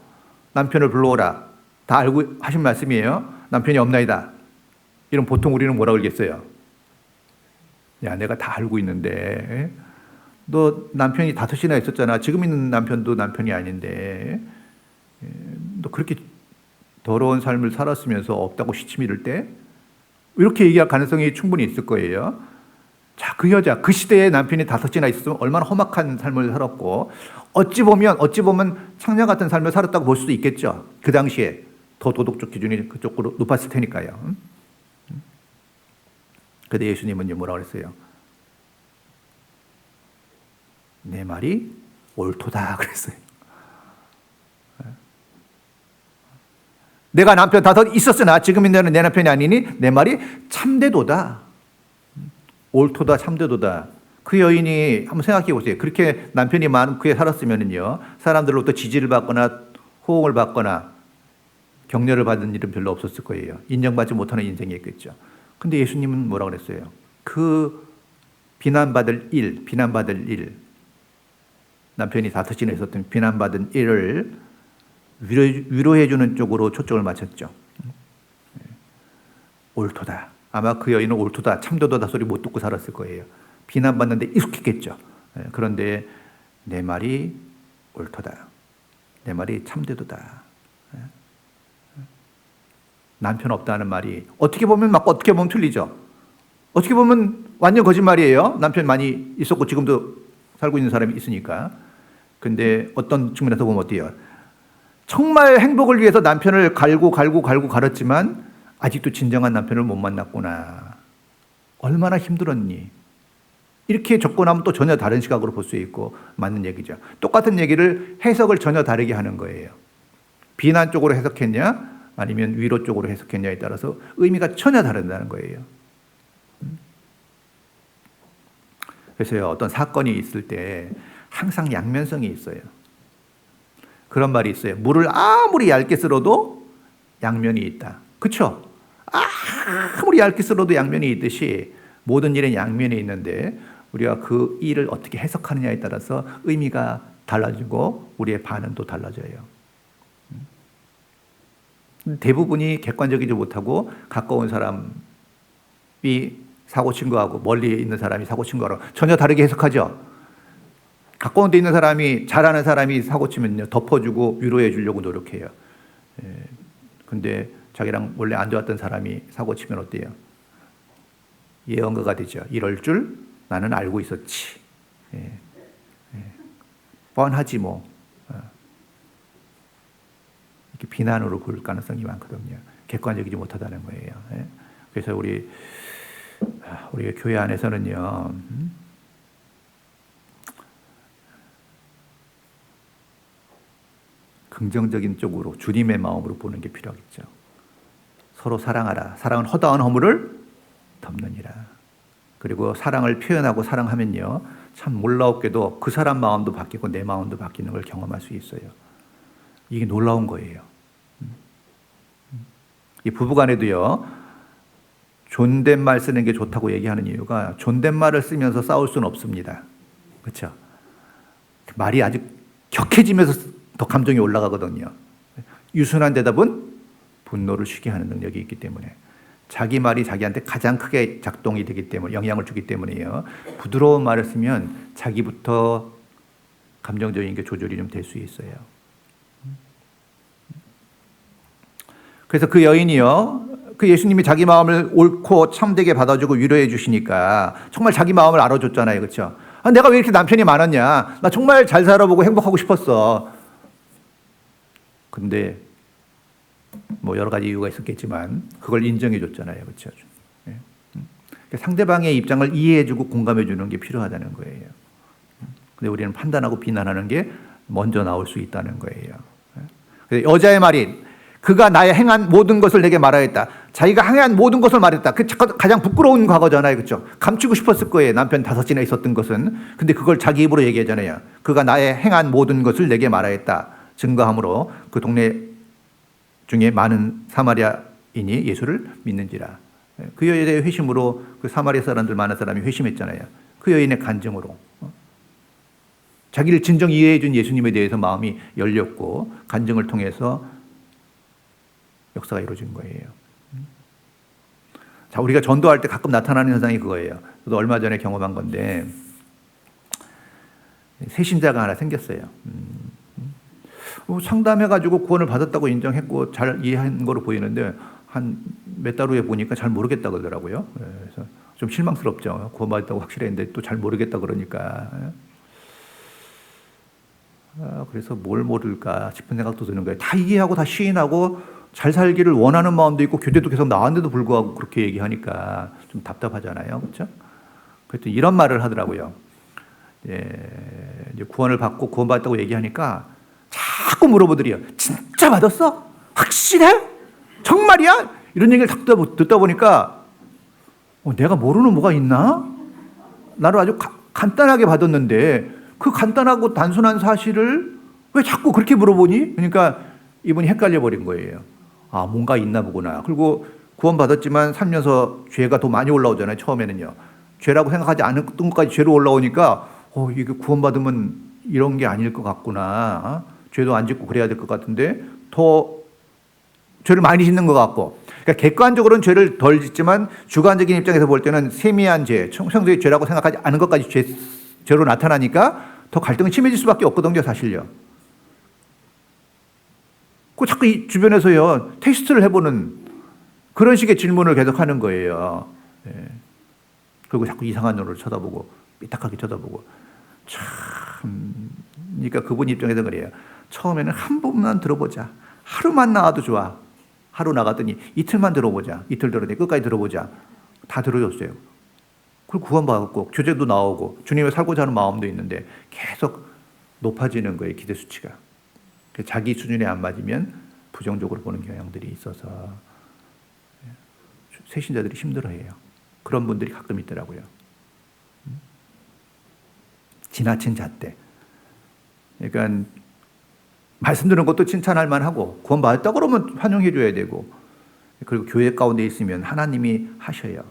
남편을 불러오라. 다 알고 하신 말씀이에요. 남편이 없나이다. 이런 보통 우리는 뭐라고 그러겠어요? 야, 내가 다 알고 있는데 너 남편이 5이나 있었잖아. 지금 있는 남편도 남편이 아닌데 너 그렇게 더러운 삶을 살았으면서 없다고 시치 미를 때? 이렇게 얘기할 가능성이 충분히 있을 거예요. 자, 그 여자, 그 시대에 남편이 5이나 있었으면 얼마나 험악한 삶을 살았고, 어찌 보면 창녀 같은 삶을 살았다고 볼 수도 있겠죠. 그 당시에 더 도덕적 기준이 그쪽으로 높았을 테니까요. 그런데 예수님은 뭐라고 했어요? 내 말이 옳도다 그랬어요. 내가 남편 5 있었으나 지금 있는 내 남편이 아니니 내 말이 참되도다. 옳도다, 참되도다. 그 여인이 한번 생각해 보세요. 그렇게 남편이 많게 살았으면요, 사람들로부터 지지를 받거나 호응을 받거나 격려를 받은 일은 별로 없었을 거예요. 인정받지 못하는 인생이었겠죠. 근데 예수님은 뭐라고 그랬어요? 그 비난받을 일, 남편이 5이나 있었던 비난받은 일을 위로해주는 쪽으로 초점을 맞췄죠. 옳도다. 아마 그 여인은 옳도다, 참되도다 소리 못 듣고 살았을 거예요. 비난받는데 익숙했겠죠. 그런데 내 말이 옳도다. 내 말이 참되도다. 남편 없다는 말이 어떻게 보면 맞고 어떻게 보면 틀리죠. 어떻게 보면 완전 거짓말이에요. 남편 많이 있었고 지금도 살고 있는 사람이 있으니까. 근데 어떤 측면에서 보면 어때요? 정말 행복을 위해서 남편을 갈고 갈았지만 아직도 진정한 남편을 못 만났구나. 얼마나 힘들었니? 이렇게 접근하면 또 전혀 다른 시각으로 볼 수 있고 맞는 얘기죠. 똑같은 얘기를 해석을 전혀 다르게 하는 거예요. 비난 쪽으로 해석했냐 아니면 위로 쪽으로 해석했냐에 따라서 의미가 전혀 다르다는 거예요. 그래서 어떤 사건이 있을 때 항상 양면성이 있어요. 그런 말이 있어요. 물을 아무리 얇게 썰어도 양면이 있다. 그렇죠? 아무리 얇게 썰어도 양면이 있듯이 모든 일엔 양면이 있는데 우리가 그 일을 어떻게 해석하느냐에 따라서 의미가 달라지고 우리의 반응도 달라져요. 대부분이 객관적이지 못하고 가까운 사람이 사고 친 거하고 멀리 있는 사람이 사고 친 거하고 전혀 다르게 해석하죠. 가까운 데 있는 사람이, 잘하는 사람이 사고 치면요, 덮어주고 위로해 주려고 노력해요. 근데 자기랑 원래 안 좋았던 사람이 사고 치면 어때요? 예언가가 되죠. 이럴 줄 나는 알고 있었지. 뻔하지 뭐. 이렇게 비난으로 볼 가능성이 많거든요. 객관적이지 못하다는 거예요. 그래서 우리 교회 안에서는요, 긍정적인 쪽으로 주님의 마음으로 보는 게 필요하겠죠. 서로 사랑하라. 사랑은 허다한 허물을 덮느니라. 그리고 사랑을 표현하고 사랑하면요, 참 놀라웠게도 그 사람 마음도 바뀌고 내 마음도 바뀌는 걸 경험할 수 있어요. 이게 놀라운 거예요. 이 부부간에도요, 존댓말 쓰는 게 좋다고 얘기하는 이유가 존댓말을 쓰면서 싸울 수는 없습니다. 그렇죠? 말이 아주 격해지면서 더 감정이 올라가거든요. 유순한 대답은 분노를 쉬게 하는 능력이 있기 때문에, 자기 말이 자기한테 가장 크게 작동이 되기 때문에, 영향을 주기 때문에요. 부드러운 말을 쓰면 자기부터 감정적인 게 조절이 좀 될 수 있어요. 그래서 그 여인이요, 그 예수님이 자기 마음을 옳고 참되게 받아주고 위로해 주시니까 정말 자기 마음을 알아줬잖아요. 그렇죠? 아, 내가 왜 이렇게 남편이 많았냐? 나 정말 잘 살아보고 행복하고 싶었어. 근데 뭐 여러 가지 이유가 있었겠지만 그걸 인정해 줬잖아요. 그렇죠? 상대방의 입장을 이해해 주고 공감해 주는 게 필요하다는 거예요. 근데 우리는 판단하고 비난하는 게 먼저 나올 수 있다는 거예요. 여자의 말이 그가 나의 행한 모든 것을 내게 말하였다. 자기가 행한 모든 것을 말했다. 그 가장 부끄러운 과거잖아요. 그렇죠? 감추고 싶었을 거예요. 남편 5이나 있었던 것은. 근데 그걸 자기 입으로 얘기하잖아요. 그가 나의 행한 모든 것을 내게 말하였다. 증거함으로 그 동네 중에 많은 사마리아인이 예수를 믿는지라. 그 여인의 회심으로 그 사마리아 사람들 많은 사람이 회심했잖아요. 그 여인의 간증으로. 자기를 진정 이해해 준 예수님에 대해서 마음이 열렸고 간증을 통해서 역사가 이루어진 거예요. 자, 우리가 전도할 때 가끔 나타나는 현상이 그거예요. 저도 얼마 전에 경험한 건데, 새신자가 하나 생겼어요. 상담해가지고 구원을 받았다고 인정했고 잘 이해한 거로 보이는데 한 몇 달 후에 보니까 잘 모르겠다 그러더라고요. 그래서 좀 실망스럽죠. 구원 받았다고 확실했는데 또 잘 모르겠다 그러니까. 그래서 뭘 모를까 싶은 생각도 드는 거예요. 다 이해하고 다 시인하고 잘 살기를 원하는 마음도 있고 교대도 계속 나왔는데도 불구하고 그렇게 얘기하니까 좀 답답하잖아요. 그렇죠? 그래서 이런 말을 하더라고요. 이제 구원을 받고 구원받았다고 얘기하니까 자꾸 물어보더래요. 진짜 받았어? 확실해? 정말이야? 이런 얘기를 듣다 보니까 내가 모르는 뭐가 있나? 나를 아주 간단하게 받았는데 그 간단하고 단순한 사실을 왜 자꾸 그렇게 물어보니? 그러니까 이분이 헷갈려 버린 거예요. 아, 뭔가 있나 보구나. 그리고 구원받았지만 살면서 죄가 더 많이 올라오잖아요. 처음에는요. 죄라고 생각하지 않았던 것까지 죄로 올라오니까 이게 구원받으면 이런 게 아닐 것 같구나. 죄도 안 짓고 그래야 될 것 같은데 더 죄를 많이 짓는 것 같고. 그러니까 객관적으로는 죄를 덜 짓지만 주관적인 입장에서 볼 때는 세미한 죄, 평소에 죄라고 생각하지 않은 것까지 죄로 나타나니까 더 갈등이 심해질 수밖에 없거든요. 사실요. 그 자꾸 이 주변에서요 테스트를 해보는 그런 식의 질문을 계속하는 거예요. 그리고 자꾸 이상한 눈으로 쳐다보고 삐딱하게 쳐다보고 그러니까 그분 입장에서 그래요. 처음에는 한 번만 들어보자. 하루만 나와도 좋아. 하루 나갔더니 이틀만 들어보자. 이틀 들었더니 끝까지 들어보자. 다 들어줬어요. 그리고 구원받았고 교제도 나오고 주님을 살고자 하는 마음도 있는데 계속 높아지는 거예요. 기대 수치가. 자기 수준에 안 맞으면 부정적으로 보는 경향들이 있어서 새신자들이 힘들어해요. 그런 분들이 가끔 있더라고요. 지나친 잣대. 그러니까 말씀 듣는 것도 칭찬할 만하고 구원받았다 그러면 환영해 줘야 되고 그리고 교회 가운데 있으면 하나님이 하셔요.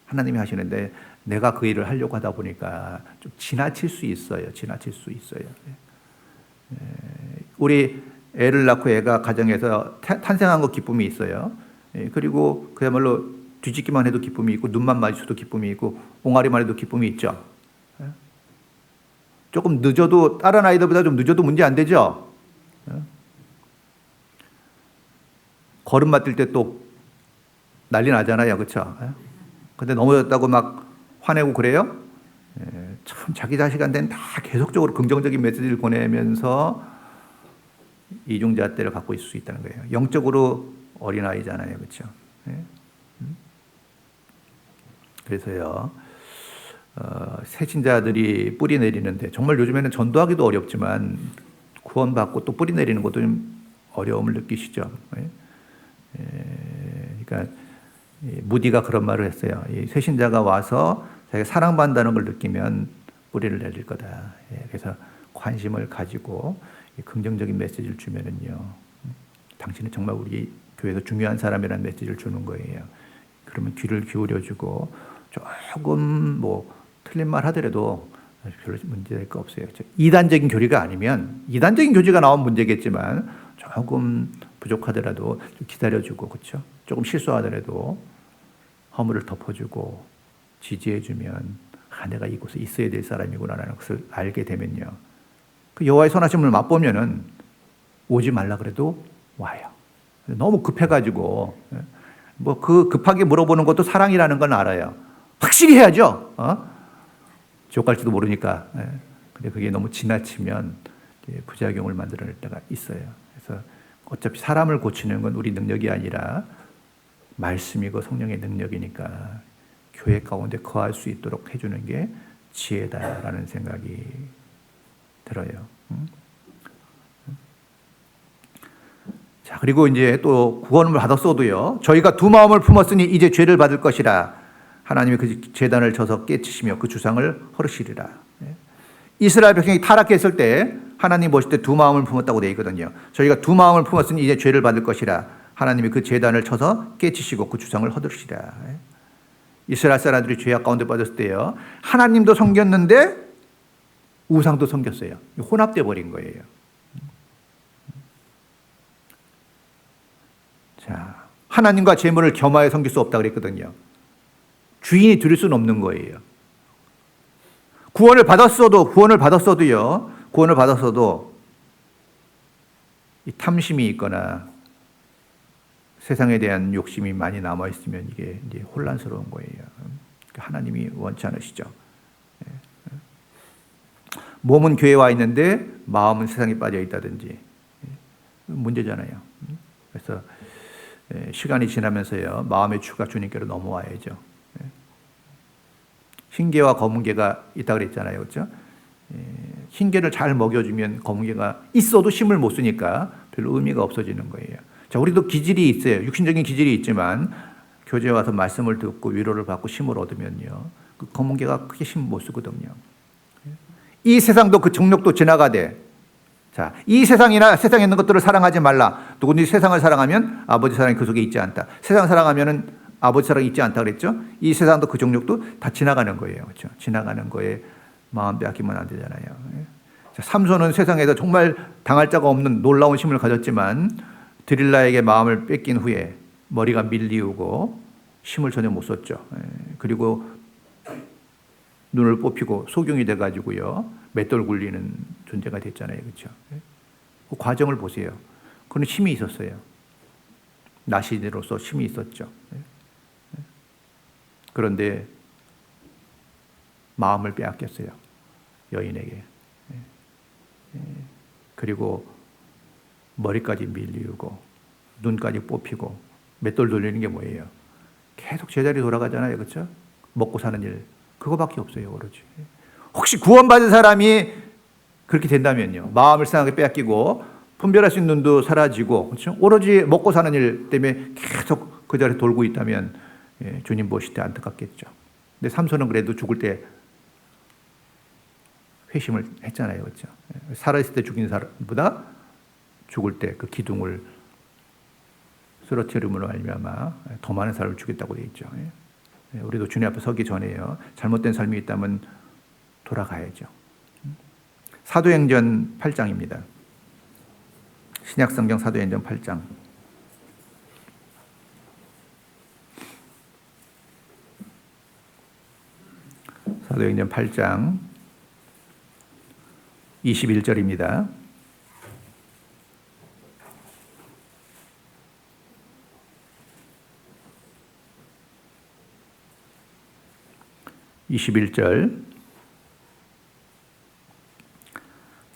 하나님이 하시는데 내가 그 일을 하려고 하다 보니까 좀 지나칠 수 있어요. 지나칠 수 있어요. 우리 애를 낳고 애가 가정에서 탄생한 거 기쁨이 있어요. 그리고 그야말로 뒤집기만 해도 기쁨이 있고 눈만 마주쳐도 기쁨이 있고 옹알이만 해도 기쁨이 있죠. 조금 늦어도 다른 아이들보다 좀 늦어도 문제 안 되죠. 걸음 맞을 때 또 난리 나잖아요. 그렇죠? 근데 넘어졌다고 막 화내고 그래요? 참 자기 자식한테는 다 계속적으로 긍정적인 메시지를 보내면서 이중잣대를 갖고 있을 수 있다는 거예요. 영적으로 어린아이잖아요. 그렇죠? 그래서요. 새신자들이 뿌리 내리는데 정말 요즘에는 전도하기도 어렵지만 구원받고 또 뿌리 내리는 것도 좀 어려움을 느끼시죠. 그러니까 무디가 그런 말을 했어요. 이 새신자가 와서 자기가 사랑받는다는 걸 느끼면 뿌리를 내릴 거다. 그래서 관심을 가지고 긍정적인 메시지를 주면은요, 당신은 정말 우리 교회에서 중요한 사람이라는 메시지를 주는 거예요. 그러면 귀를 기울여주고 조금 뭐 틀린 말 하더라도 별로 문제될 거 없어요. 이단적인 교리가 아니면 이단적인 교지가 나온 문제겠지만 조금 부족하더라도 좀 기다려주고 그렇죠. 조금 실수하더라도 허물을 덮어주고 지지해주면 내가 이곳에 있어야 될 사람이구나라는 것을 알게 되면요. 그 여호와의 선하심을 맛보면은 오지 말라 그래도 와요. 너무 급해가지고 뭐 그 급하게 물어보는 것도 사랑이라는 건 알아요. 확실히 해야죠. 지옥 갈지도 모르니까. 근데 그게 너무 지나치면 부작용을 만들어낼 때가 있어요. 그래서 어차피 사람을 고치는 건 우리 능력이 아니라 말씀이고 성령의 능력이니까 교회 가운데 거할 수 있도록 해주는 게 지혜다라는 생각이 들어요. 자, 그리고 이제 또 구원을 받았어도요. 저희가 두 마음을 품었으니 이제 죄를 받을 것이라. 하나님이 그 제단을 쳐서 깨치시며 그 주상을 허르시리라. 이스라엘 백성이 타락했을 때 하나님 보실 때 두 마음을 품었다고 되어 있거든요. 저희가 두 마음을 품었으니 이제 죄를 받을 것이라. 하나님이 그 제단을 쳐서 깨치시고 그 주상을 허르시리라. 이스라엘 사람들이 죄악 가운데 빠졌을 때요. 하나님도 섬겼는데 우상도 섬겼어요. 혼합돼 버린 거예요. 자, 하나님과 재물을 겸하여 섬길 수 없다 그랬거든요. 주인이 들을 수는 없는 거예요. 구원을 받았어도요. 이 탐심이 있거나 세상에 대한 욕심이 많이 남아 있으면 이게 이제 혼란스러운 거예요. 하나님이 원치 않으시죠. 몸은 교회에 와 있는데 마음은 세상에 빠져 있다든지 문제잖아요. 그래서 시간이 지나면서요, 마음의 추가 주님께로 넘어와야죠. 흰개와 검은개가 있다 그랬잖아요, 그렇죠? 흰개를 잘 먹여주면 검은개가 있어도 힘을 못 쓰니까 별로 의미가 없어지는 거예요. 자, 우리도 기질이 있어요. 육신적인 기질이 있지만 교제에 와서 말씀을 듣고 위로를 받고 힘을 얻으면요, 그 검은개가 크게 힘 못 쓰거든요. 이 세상도 그 정욕도 지나가되, 자, 이 세상이나 세상에 있는 것들을 사랑하지 말라. 누구든지 세상을 사랑하면 아버지 사랑이 그 속에 있지 않다. 세상 사랑하면은 아버지 사랑이 있지 않다 그랬죠. 이 세상도 그 정욕도 다 지나가는 거예요, 그렇죠? 지나가는 거에 마음 빼앗기면 안 되잖아요. 자, 삼손은 세상에서 정말 당할 자가 없는 놀라운 힘을 가졌지만 드릴라에게 마음을 뺏긴 후에 머리가 밀리우고 힘을 전혀 못 썼죠. 그리고 눈을 뽑히고 소경이 돼가지고요, 맷돌 굴리는 존재가 됐잖아요, 그렇죠? 그 과정을 보세요. 그는 힘이 있었어요. 나시로서 힘이 있었죠. 그런데 마음을 빼앗겼어요, 여인에게. 그리고 머리까지 밀리우고 눈까지 뽑히고 맷돌 돌리는 게 뭐예요? 계속 제자리 돌아가잖아요, 그렇죠? 먹고 사는 일, 그거밖에 없어요, 오로지. 혹시 구원받은 사람이 그렇게 된다면요, 마음을 세상에 빼앗기고 분별할 수 있는 눈도 사라지고, 그렇죠? 오로지 먹고 사는 일 때문에 계속 그 자리에 돌고 있다면 주님 보실 때 안타깝겠죠. 근데 삼손은 그래도 죽을 때 회심을 했잖아요, 그렇죠? 살아있을 때 죽인 사람보다 죽을 때 그 기둥을 쓰러뜨림으로 말미암아 더 많은 사람을 죽였다고 되어 있죠. 우리도 주님 앞에 서기 전에요, 잘못된 삶이 있다면 돌아가야죠. 사도행전 8장입니다. 신약성경 사도행전 8장. 사도행전 8장 21절입니다.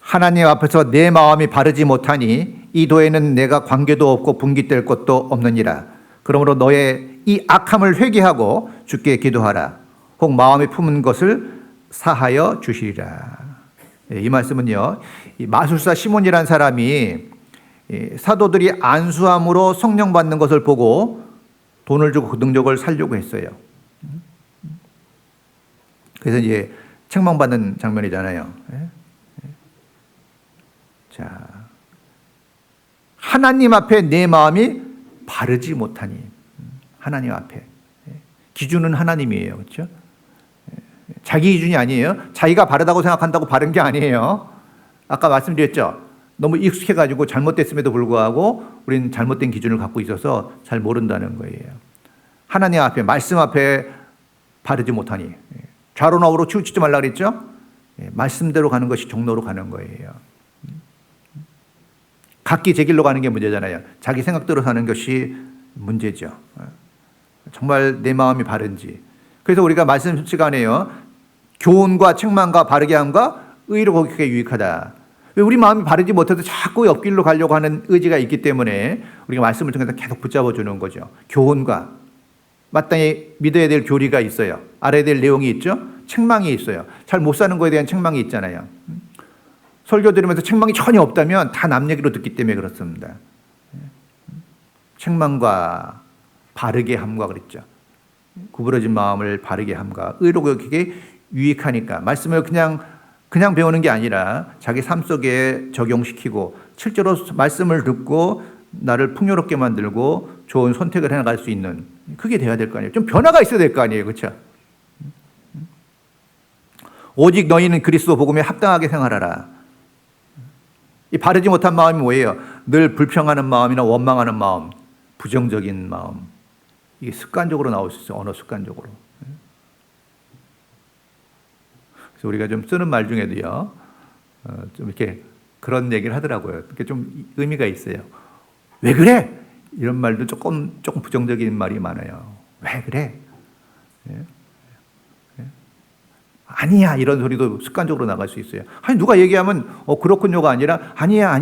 하나님 앞에서 내 마음이 바르지 못하니 이 도에는 내가 관계도 없고 분깃될 것도 없느니라. 그러므로 너의 이 악함을 회개하고 주께 기도하라. 혹 마음에 품은 것을 사하여 주시리라. 이 말씀은요, 이 마술사 시몬이라는 사람이 사도들이 안수함으로 성령 받는 것을 보고 돈을 주고 그 능력을 살려고 했어요. 그래서 이제 책망받는 장면이잖아요. 자, 하나님 앞에 내 마음이 바르지 못하니. 하나님 앞에. 기준은 하나님이에요. 그렇죠? 자기 기준이 아니에요. 자기가 바르다고 생각한다고 바른 게 아니에요. 아까 말씀드렸죠. 너무 익숙해가지고 잘못됐음에도 불구하고 우리는 잘못된 기준을 갖고 있어서 잘 모른다는 거예요. 하나님 앞에, 말씀 앞에 바르지 못하니. 좌로 우로 치우치지 말라 그랬죠? 말씀대로 가는 것이 종로로 가는 거예요. 각기 제 길로 가는 게 문제잖아요. 자기 생각대로 사는 것이 문제죠. 정말 내 마음이 바른지. 그래서 우리가 말씀 시간에요. 교훈과 책망과 바르게 함과 의로 거룩하게 유익하다. 왜 우리 마음이 바르지 못해서 자꾸 옆길로 가려고 하는 의지가 있기 때문에 우리가 말씀을 통해서 계속 붙잡아 주는 거죠. 교훈과 마땅히 믿어야 될 교리가 있어요. 알아야 될 내용이 있죠. 책망이 있어요. 잘 못 사는 거에 대한 책망이 있잖아요. 설교 들으면서 책망이 전혀 없다면 다 남 얘기로 듣기 때문에 그렇습니다. 책망과 바르게 함과 그랬죠. 구부러진 마음을 바르게 함과 의로 거룩하게 유익하니까 말씀을 그냥 배우는 게 아니라 자기 삶 속에 적용시키고 실제로 말씀을 듣고 나를 풍요롭게 만들고 좋은 선택을 해나갈 수 있는 그게 돼야 될 거 아니에요. 좀 변화가 있어야 될 거 아니에요. 그렇죠? 오직 너희는 그리스도 복음에 합당하게 생활하라. 이 바르지 못한 마음이 뭐예요? 늘 불평하는 마음이나 원망하는 마음, 부정적인 마음. 이게 습관적으로 나올 수 있어요. 언어 습관적으로. 그래서 우리가 좀 쓰는 말 중에도요, 좀 이렇게 그런 얘기를 하더라고요. 이렇게 좀 의미가 있어요. 왜 그래? 이런 말도 조금 부정적인 말이 많아요. 왜 그래? 아니야 이런 소리도 습관적으로 나갈 수 있어요. 아니 누가 얘기하면 그렇군요가 아니라 아니야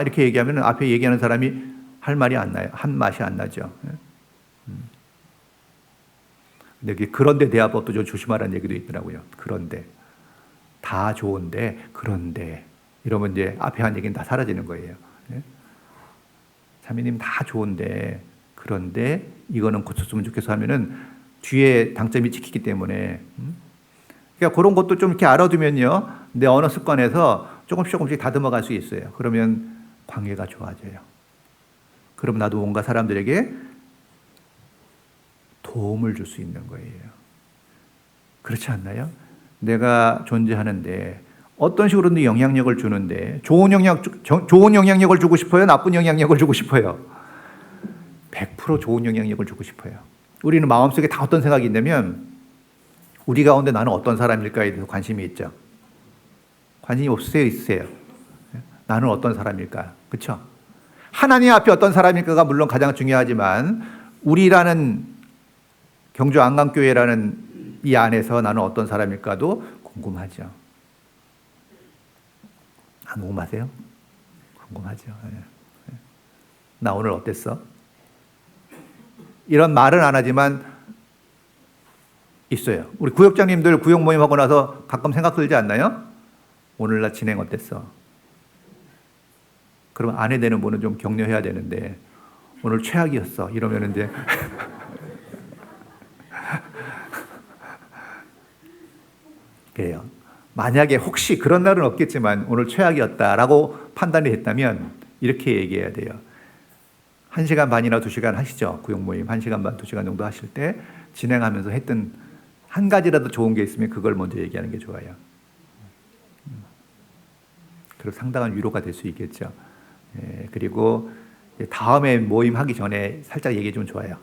이렇게 얘기하면 앞에 얘기하는 사람이 할 말이 안 나요. 한 맛이 안 나죠. 근데 그런데 대화법도 좀 조심하라는 얘기도 있더라고요. 그런데 다 좋은데 그런데 이러면 이제 앞에 한 얘기는 다 사라지는 거예요. 자매님 다 좋은데 그런데 이거는 고쳤으면 좋겠어 하면은 뒤에 당점이 찍히기 때문에 그러니까 그런 것도 좀 이렇게 알아두면요 내 언어 습관에서 조금씩 다듬어갈 수 있어요. 그러면 관계가 좋아져요. 그럼 나도 뭔가 사람들에게 도움을 줄 수 있는 거예요. 그렇지 않나요? 내가 존재하는데 어떤 식으로든 영향력을 주는데 좋은 영향력을 주고 싶어요? 나쁜 영향력을 주고 싶어요? 100% 좋은 영향력을 주고 싶어요. 우리는 마음속에 다 어떤 생각이 있냐면 우리 가운데 나는 어떤 사람일까에 대해서 관심이 있죠. 관심이 없으세요? 있으세요? 나는 어떤 사람일까? 그렇죠? 하나님 앞에 어떤 사람일까가 물론 가장 중요하지만 우리라는 경주 안강교회라는 이 안에서 나는 어떤 사람일까도 궁금하죠. 안 궁금하세요? 궁금하죠. 나 오늘 어땠어? 이런 말은 안 하지만 있어요. 우리 구역장님들 구역 모임하고 나서 가끔 생각 들지 않나요? 오늘 나 진행 어땠어? 그러면 아내 되는 분은 좀 격려해야 되는데 오늘 최악이었어. 이러면 이제 그래요. 만약에 혹시 그런 날은 없겠지만 오늘 최악이었다라고 판단이 됐다면 이렇게 얘기해야 돼요. 1시간 반이나 2시간 하시죠. 구역 모임 1시간 반, 2시간 정도 하실 때 진행하면서 했던 한 가지라도 좋은 게 있으면 그걸 먼저 얘기하는 게 좋아요. 그리고 상당한 위로가 될 수 있겠죠. 그리고 다음에 모임 하기 전에 살짝 얘기해 주면 좋아요.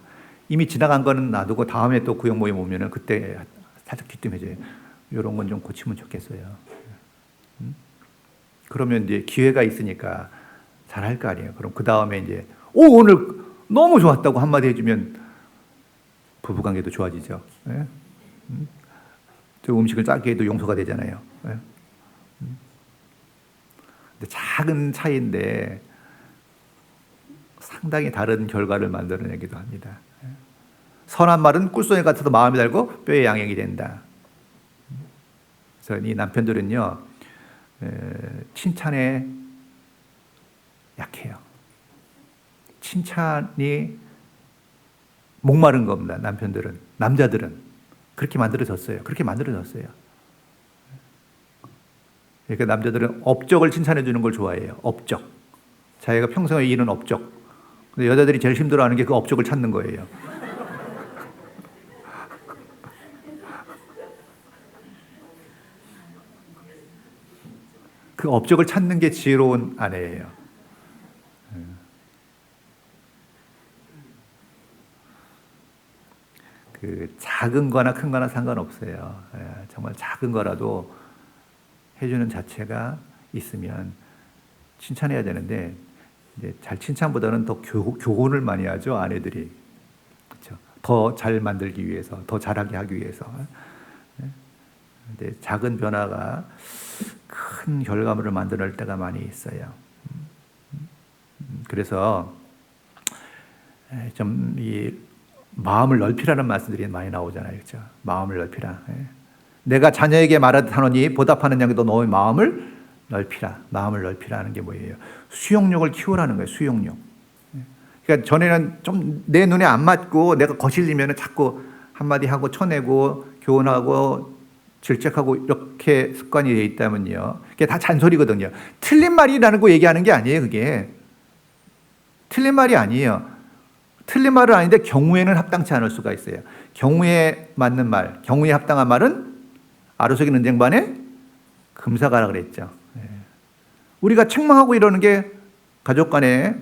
이미 지나간 거는 놔두고 다음에 또 구역 모임 오면은 그때 살짝 귀뜸해줘요. 이런 건 좀 고치면 좋겠어요. 그러면 이제 기회가 있으니까 잘할 거 아니에요. 그럼 그 다음에 이제 오늘 너무 좋았다고 한마디 해주면 부부관계도 좋아지죠. 저 음식을 짜게 해도 용서가 되잖아요. 근데 작은 차이인데 상당히 다른 결과를 만들어내기도 합니다. 선한 말은 꿀송이 같아도 마음이 달고 뼈에 양액이 된다. 그래서 이 남편들은요 칭찬에 약해요. 칭찬이 목마른 겁니다. 남자들은 그렇게 만들어졌어요. 그러니까 남자들은 업적을 칭찬해 주는 걸 좋아해요. 업적. 자기가 평생에 이룬 업적. 근데 여자들이 제일 힘들어하는 게 그 업적을 찾는 거예요. 그 업적을 찾는 게 지혜로운 아내예요. 그 작은 거나 큰 거나 상관없어요. 정말 작은 거라도 해주는 자체가 있으면 칭찬해야 되는데, 이제 잘 칭찬보다는 더 교훈을 많이 하죠, 아내들이. 그렇죠? 더 잘 만들기 위해서, 더 잘하게 하기 위해서. 근데 작은 변화가 큰 결과물을 만들어낼 때가 많이 있어요. 그래서 좀 이 마음을 넓히라는 말씀들이 많이 나오잖아요, 그렇죠? 마음을 넓히라. 내가 자녀에게 말하듯 하노니 보답하는 양도 너의 마음을 넓히라. 마음을 넓히라는 게 뭐예요? 수용력을 키우라는 거예요. 수용력. 그러니까 전에는 좀 내 눈에 안 맞고 내가 거슬리면 자꾸 한마디 하고 쳐내고 교훈하고 질책하고 이렇게 습관이 되어 있다면요, 그게 다 잔소리거든요. 틀린 말이라는 거 얘기하는 게 아니에요. 그게 틀린 말이 아니에요. 틀린 말은 아닌데 경우에는 합당치 않을 수가 있어요. 경우에 맞는 말, 경우에 합당한 말은 아로새긴 은쟁반에 금사가라 그랬죠. 우리가 책망하고 이러는 게, 가족 간에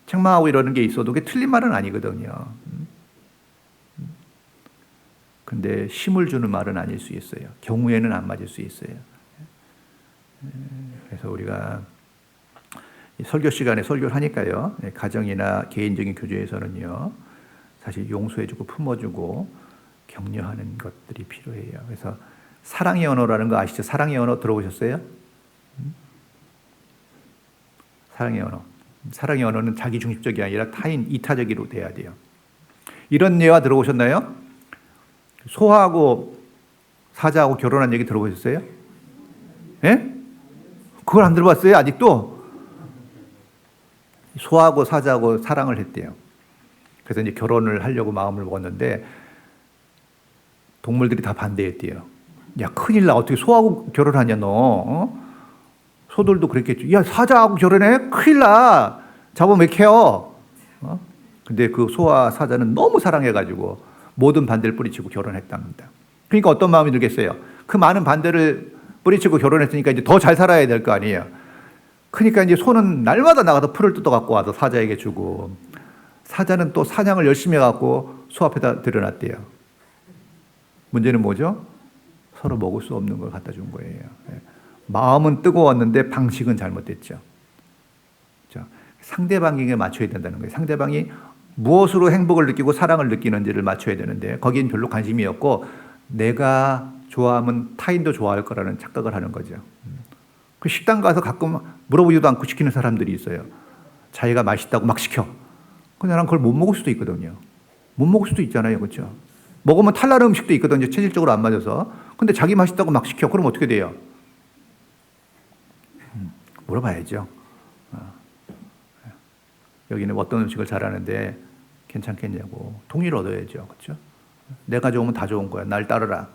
책망하고 이러는 게 있어도 그게 틀린 말은 아니거든요. 근데 힘을 주는 말은 아닐 수 있어요. 경우에는 안 맞을 수 있어요. 그래서 우리가 설교 시간에 설교를 하니까요, 가정이나 개인적인 교제에서는요, 사실 용서해주고 품어주고 격려하는 것들이 필요해요. 그래서 사랑의 언어라는 거 아시죠? 사랑의 언어 들어보셨어요? 사랑의 언어. 사랑의 언어는 자기 중심적이 아니라 타인 이타적으로 돼야 돼요. 이런 예화 들어보셨나요? 소하고 사자하고 결혼한 얘기 들어보셨어요? 예? 그걸 안 들어봤어요? 아직도? 소하고 사자하고 사랑을 했대요. 그래서 이제 결혼을 하려고 마음을 먹었는데 동물들이 다 반대했대요. 야, 큰일 나. 어떻게 소하고 결혼하냐, 너? 소들도 그랬겠죠. 야, 사자하고 결혼해? 큰일 나. 잡으면 왜 캐요? 근데 그 소와 사자는 너무 사랑해가지고 모든 반대를 뿌리치고 결혼했답니다. 그러니까 어떤 마음이 들겠어요? 그 많은 반대를 뿌리치고 결혼했으니까 이제 더 잘 살아야 될 거 아니에요. 그러니까 이제 소는 날마다 나가서 풀을 뜯어 갖고 와서 사자에게 주고, 사자는 또 사냥을 열심히 해갖고 소 앞에다 들여놨대요. 문제는 뭐죠? 서로 먹을 수 없는 걸 갖다 준 거예요. 마음은 뜨거웠는데 방식은 잘못됐죠. 상대방에게 맞춰야 된다는 거예요. 상대방이 무엇으로 행복을 느끼고 사랑을 느끼는지를 맞춰야 되는데 거긴 별로 관심이 없고 내가 좋아하면 타인도 좋아할 거라는 착각을 하는 거죠. 그 식당 가서 가끔 물어보지도 않고 시키는 사람들이 있어요. 자기가 맛있다고 막 시켜. 근데 난 그걸 못 먹을 수도 있거든요. 못 먹을 수도 있잖아요. 그렇죠? 먹으면 탈나는 음식도 있거든요. 체질적으로 안 맞아서. 근데 자기 맛있다고 막 시켜. 그럼 어떻게 돼요? 물어봐야죠. 여기는 어떤 음식을 잘하는데 괜찮겠냐고. 동의를 얻어야죠. 그렇죠? 내가 좋으면 다 좋은 거야. 날 따르라.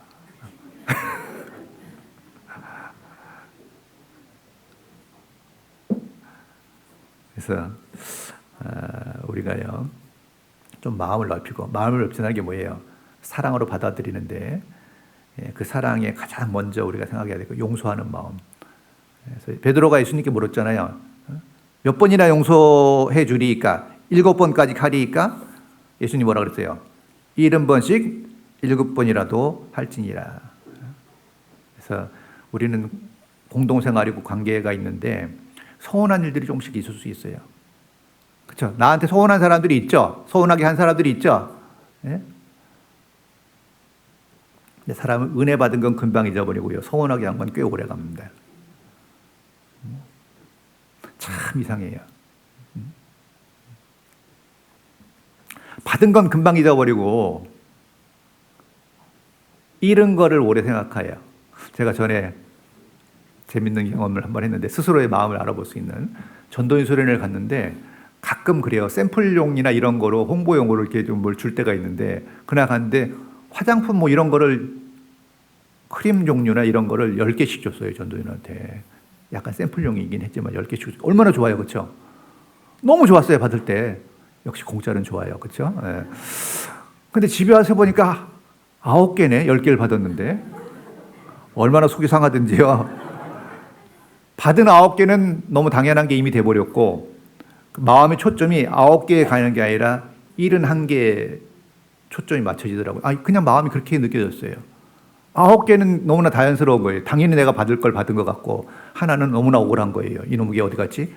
그래서 우리가요, 좀 마음을 넓히고, 마음을 넓힌다는 게 뭐예요? 사랑으로 받아들이는데 그 사랑에 가장 먼저 우리가 생각해야 되고 용서하는 마음. 그래서 베드로가 예수님께 물었잖아요. 몇 번이나 용서해 주리이까? 7번까지 가리이까? 예수님 뭐라 그랬어요? 70번씩 7번이라도 할지니라. 그래서 우리는 공동생활이고 관계가 있는데 서운한 일들이 조금씩 있을 수 있어요. 그렇죠? 나한테 서운한 사람들이 있죠. 서운하게 한 사람들이 있죠. 예? 근데 사람은 은혜 받은 건 금방 잊어버리고요. 서운하게 한 건 꽤 오래 갑니다. 참 이상해요. 받은 건 금방 잊어버리고 잃은 거를 오래 생각해요. 제가 전에 재밌는 경험을 한번 했는데 스스로의 마음을 알아볼 수 있는 전도인 수련회를 갔는데 가끔 그래요. 샘플용이나 이런 거로 홍보용으로 이렇게 좀 뭘 줄 때가 있는데 그날 갔는데 화장품 뭐 이런 거를 크림 종류나 이런 거를 10개씩 줬어요. 전도인한테. 약간 샘플용이긴 했지만 10개씩 줬어요. 얼마나 좋아요. 그렇죠? 너무 좋았어요. 받을 때. 역시 공짜는 좋아요. 그렇죠? 예. 근데 집에 와서 보니까 9개네. 10개를 받았는데 얼마나 속이 상하든지요. 받은 9개는 너무 당연한 게 이미 돼버렸고 마음의 초점이 9개에 가는 게 아니라 71개에 초점이 맞춰지더라고요. 그냥 마음이 그렇게 느껴졌어요. 9개는 너무나 자연스러운 거예요. 당연히 내가 받을 걸 받은 것 같고 하나는 너무나 억울한 거예요. 이놈의 게 어디 갔지?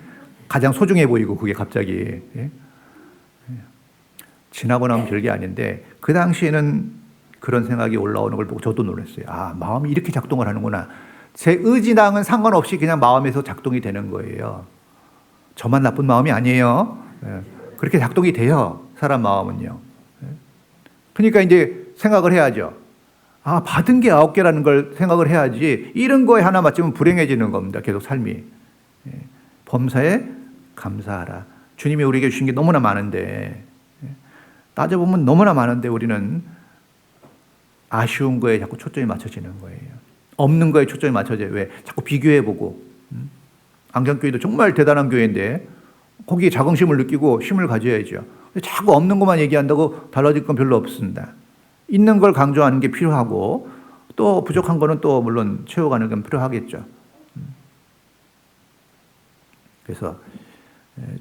가장 소중해 보이고 그게 갑자기. 예? 지나고 나면 별게 아닌데 그 당시에는 그런 생각이 올라오는 걸 보고 저도 놀랐어요. 마음이 이렇게 작동을 하는구나. 제 의지랑은 상관없이 그냥 마음에서 작동이 되는 거예요. 저만 나쁜 마음이 아니에요. 예. 그렇게 작동이 돼요. 사람 마음은요. 예. 그러니까 이제 생각을 해야죠. 받은 게 9개라는 걸 생각을 해야지 잃은 거에 하나 맞으면 불행해지는 겁니다. 계속 삶이. 예. 범사에 감사하라. 주님이 우리에게 주신 게 너무나 많은데 따져보면 너무나 많은데 우리는 아쉬운 거에 자꾸 초점이 맞춰지는 거예요. 없는 거에 초점이 맞춰져요. 왜? 자꾸 비교해보고. 안경교회도 정말 대단한 교회인데 거기에 자긍심을 느끼고 힘을 가져야죠. 자꾸 없는 것만 얘기한다고 달라질 건 별로 없습니다. 있는 걸 강조하는 게 필요하고 또 부족한 거는 또 물론 채워가는 건 필요하겠죠. 그래서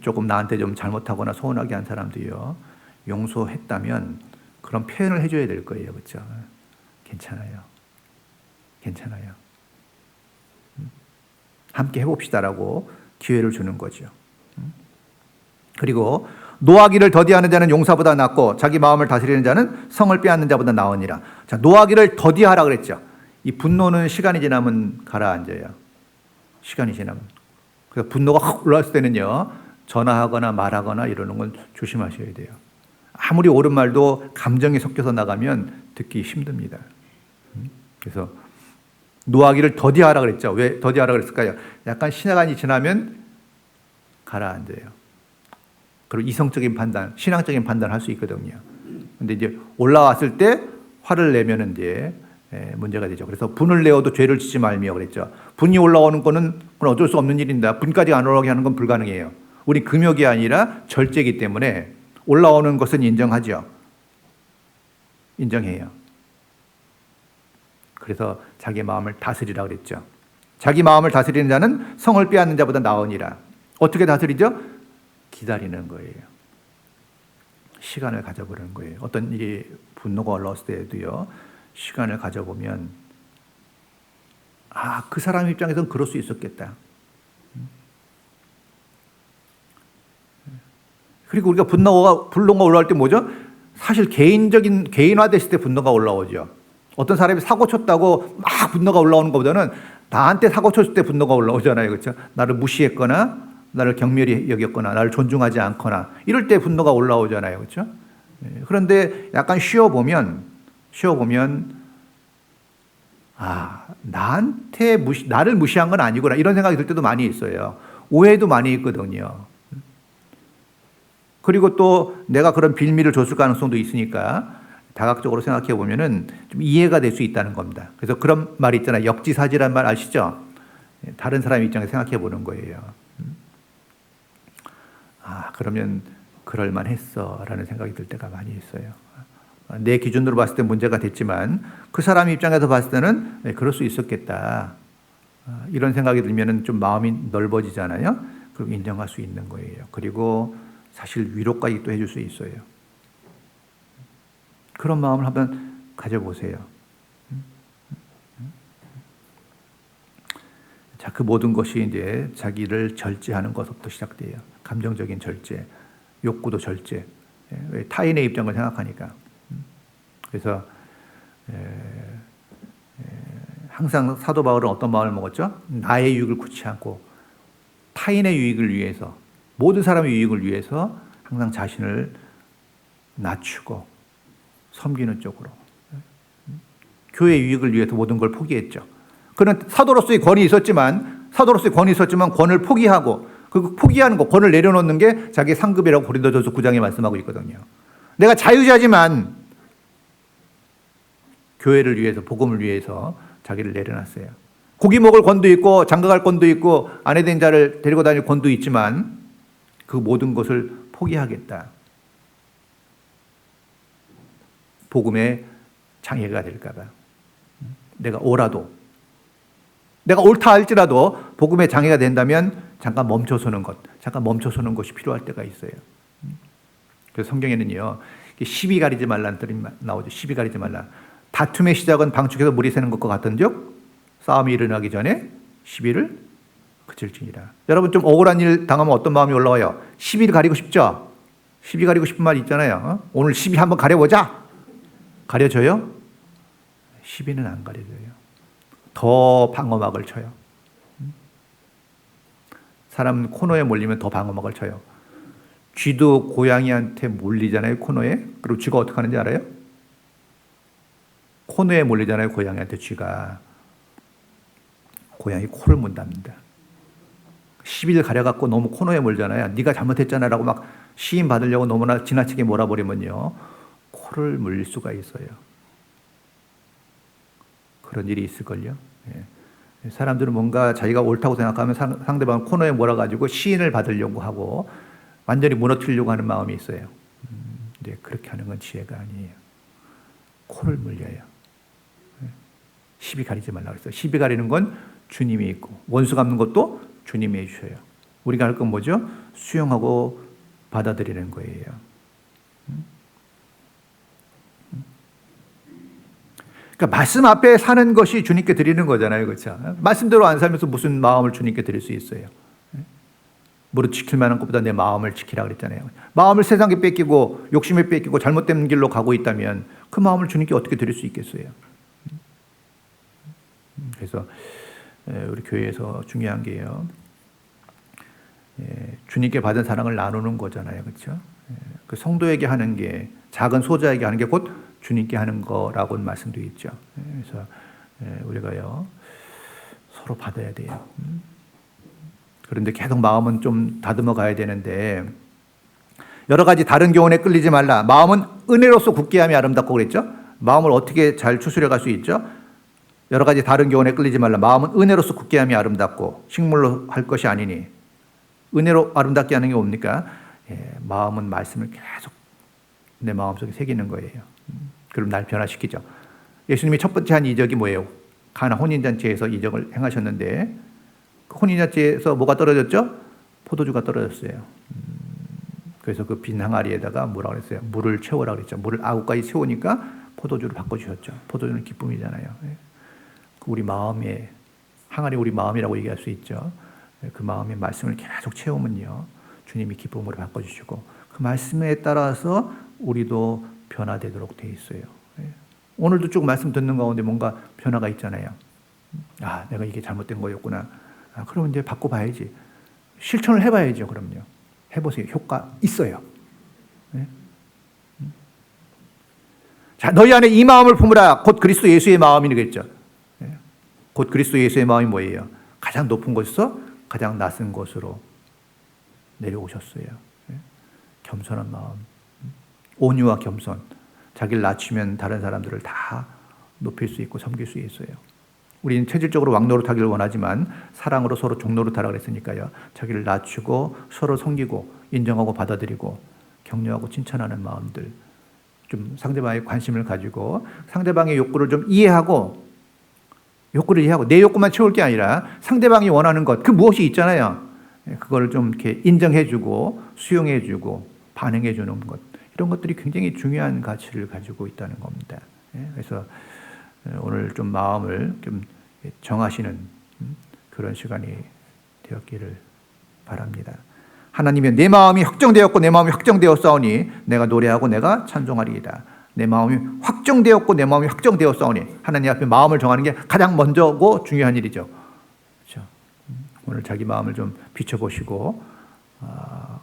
조금 나한테 좀 잘못하거나 서운하게 한 사람도요. 용서했다면 그런 표현을 해줘야 될 거예요. 그렇죠? 괜찮아요. 괜찮아요. 함께 해봅시다라고 기회를 주는 거죠. 그리고 노하기를 더디하는 자는 용사보다 낫고 자기 마음을 다스리는 자는 성을 빼앗는 자보다 나으니라. 자, 노하기를 더디하라 그랬죠. 이 분노는 시간이 지나면 가라앉아요. 시간이 지나면. 그래서 분노가 확 올라왔을 때는요. 전화하거나 말하거나 이러는 건 조심하셔야 돼요. 아무리 옳은 말도 감정이 섞여서 나가면 듣기 힘듭니다. 그래서 노하기를 더디하라 그랬죠. 왜 더디하라 그랬을까요? 약간 시간이 지나면 가라앉아요. 그리고 이성적인 판단, 신앙적인 판단을 할 수 있거든요. 근데 이제 올라왔을 때 화를 내면은 이제 문제가 되죠. 그래서 분을 내어도 죄를 짓지 말며 그랬죠. 분이 올라오는 거는 그건 어쩔 수 없는 일입니다. 분까지 안 올라오게 하는 건 불가능해요. 우리 금욕이 아니라 절제이기 때문에 올라오는 것은 인정하죠. 인정해요. 그래서 자기 마음을 다스리라 그랬죠. 자기 마음을 다스리는 자는 성을 빼앗는 자보다 나으니라. 어떻게 다스리죠? 기다리는 거예요. 시간을 가져보는 거예요. 어떤 일이 분노가 올라왔을 때도요. 시간을 가져보면 그 사람 입장에서는 그럴 수 있었겠다. 그리고 우리가 분노가 올라올 때 뭐죠? 사실 개인화됐을 때 분노가 올라오죠. 어떤 사람이 사고 쳤다고 막 분노가 올라오는 것보다는 나한테 사고 쳤을 때 분노가 올라오잖아요. 그렇죠? 나를 무시했거나 나를 경멸히 여겼거나 나를 존중하지 않거나 이럴 때 분노가 올라오잖아요. 그렇죠? 그런데 약간 쉬어보면 나를 무시한 건 아니구나 이런 생각이 들 때도 많이 있어요. 오해도 많이 있거든요. 그리고 또 내가 그런 빌미를 줬을 가능성도 있으니까 다각적으로 생각해 보면은 좀 이해가 될 수 있다는 겁니다. 그래서 그런 말이 있잖아요. 역지사지란 말 아시죠? 다른 사람 입장에서 생각해 보는 거예요. 그러면 그럴만 했어라는 생각이 들 때가 많이 있어요. 내 기준으로 봤을 때 문제가 됐지만 그 사람 입장에서 봤을 때는 그럴 수 있었겠다. 이런 생각이 들면은 좀 마음이 넓어지잖아요. 그럼 인정할 수 있는 거예요. 그리고 사실 위로까지 또 해줄 수 있어요. 그런 마음을 한번 가져보세요. 자, 그 모든 것이 이제 자기를 절제하는 것부터 시작돼요. 감정적인 절제, 욕구도 절제. 타인의 입장을 생각하니까. 그래서 항상 사도 바울은 어떤 마음을 먹었죠? 나의 유익을 굳지 않고 타인의 유익을 위해서, 모든 사람의 유익을 위해서 항상 자신을 낮추고 섬기는 쪽으로. 교회의 유익을 위해서 모든 걸 포기했죠. 그는 사도로서의 권위 있었지만 권을 포기하고 그 포기하는 거, 권을 내려놓는 게 자기 상급이라고 고린도전서 9장에 말씀하고 있거든요. 내가 자유자지만 교회를 위해서, 복음을 위해서 자기를 내려놨어요. 고기 먹을 권도 있고 장가갈 권도 있고 아내 된 자를 데리고 다닐 권도 있지만 그 모든 것을 포기하겠다. 복음에 장애가 될까 봐. 내가 옳다 할지라도 복음에 장애가 된다면 잠깐 멈춰서는 것이 필요할 때가 있어요. 그래서 성경에는요, 시비 가리지 말라는 뜻이 나오죠. 시비 가리지 말라. 다툼의 시작은 방축에서 물이 새는 것과 같은즉 싸움이 일어나기 전에 시비를 그칠지니라. 여러분 좀 억울한 일 당하면 어떤 마음이 올라와요? 시비를 가리고 싶죠? 시비 가리고 싶은 말 있잖아요. 오늘 시비 한번 가려보자. 가려져요? 시비는 안 가려져요. 더 방어막을 쳐요. 사람 코너에 몰리면 더 방어막을 쳐요. 쥐도 고양이한테 몰리잖아요, 코너에. 그리고 쥐가 어떻게 하는지 알아요? 코너에 몰리잖아요, 고양이한테 쥐가. 고양이 코를 문답니다. 시비를 가려갖고 너무 코너에 몰잖아요. 네가 잘못했잖아 라고 막 시인 받으려고 너무나 지나치게 몰아버리면요, 코를 물릴 수가 있어요. 그런 일이 있을걸요. 예. 사람들은 뭔가 자기가 옳다고 생각하면 상대방을 코너에 몰아가지고 시인을 받으려고 하고 완전히 무너뜨리려고 하는 마음이 있어요. 근데 그렇게 하는 건 지혜가 아니에요. 코를 물려요. 시비 가리지 말라고 했어요. 시비 가리는 건 주님이 있고, 원수 갚는 것도 주님이 해주셔요. 우리가 할 건 뭐죠? 수용하고 받아들이는 거예요. 그러니까 말씀 앞에 사는 것이 주님께 드리는 거잖아요. 그렇죠? 말씀대로 안 살면서 무슨 마음을 주님께 드릴 수 있어요? 무릇 지킬 만한 것보다 내 마음을 지키라 그랬잖아요. 마음을 세상에 뺏기고 욕심에 뺏기고 잘못된 길로 가고 있다면 그 마음을 주님께 어떻게 드릴 수 있겠어요? 그래서 우리 교회에서 중요한 게요, 주님께 받은 사랑을 나누는 거잖아요. 그렇죠? 그 성도에게 하는 게, 작은 소자에게 하는 게 곧 주님께 하는 거라고 말씀도 있죠. 그래서 우리가요, 서로 받아야 돼요. 그런데 계속 마음은 좀 다듬어 가야 되는데, 여러 가지 다른 교훈에 끌리지 말라. 마음은 은혜로서 굳게 함이 아름답고 그랬죠. 마음을 어떻게 잘 추스려 갈 수 있죠? 여러 가지 다른 교훈에 끌리지 말라. 마음은 은혜로서 굳게 함이 아름답고 식물로 할 것이 아니니. 은혜로 아름답게 하는 게 뭡니까? 마음은 말씀을 계속 내 마음속에 새기는 거예요. 그럼 날 변화시키죠. 예수님이 첫 번째 한 이적이 뭐예요? 가나 혼인잔치에서 이적을 행하셨는데, 그 혼인잔치에서 뭐가 떨어졌죠? 포도주가 떨어졌어요. 그래서 그 빈 항아리에다가 뭐라고 그랬어요? 물을 채우라고 그랬죠. 물을 아구까지 채우니까 포도주로 바꿔주셨죠. 포도주는 기쁨이잖아요. 우리 마음에, 항아리 우리 마음이라고 얘기할 수 있죠. 그 마음의 말씀을 계속 채우면요, 주님이 기쁨으로 바꿔주시고, 그 말씀에 따라서 우리도 변화되도록 돼 있어요. 오늘도 쭉 말씀 듣는 가운데 뭔가 변화가 있잖아요. 아, 내가 이게 잘못된 거였구나. 그러면 이제 바꿔봐야지. 실천을 해봐야죠. 그럼요. 해보세요. 효과 있어요. 자, 너희 안에 이 마음을 품으라. 곧 그리스도 예수의 마음이겠죠. 곧 그리스도 예수의 마음이 뭐예요? 가장 높은 곳에서 가장 낮은 곳으로 내려오셨어요. 겸손한 마음, 온유와 겸손. 자기를 낮추면 다른 사람들을 다 높일 수 있고 섬길 수 있어요. 우리는 체질적으로 왕노릇하기를 원하지만 사랑으로 서로 종노릇하라 그랬으니까요. 자기를 낮추고 서로 섬기고 인정하고 받아들이고 격려하고 칭찬하는 마음들, 좀 상대방의 관심을 가지고 상대방의 욕구를 좀 이해하고, 욕구를 이해하고 내 욕구만 채울 게 아니라 상대방이 원하는 것, 그 무엇이 있잖아요. 그걸 좀 이렇게 인정해주고 수용해주고 반응해주는 것, 이런 것들이 굉장히 중요한 가치를 가지고 있다는 겁니다. 그래서 오늘 좀 마음을 좀 정하시는 그런 시간이 되었기를 바랍니다. 하나님이 내 마음이 확정되었고 내 마음이 확정되었사오니 내가 노래하고 내가 찬송하리이다. 내 마음이 확정되었고 내 마음이 확정되었사오니, 하나님 앞에 마음을 정하는 게 가장 먼저고 중요한 일이죠. 그렇죠? 오늘 자기 마음을 좀 비춰보시고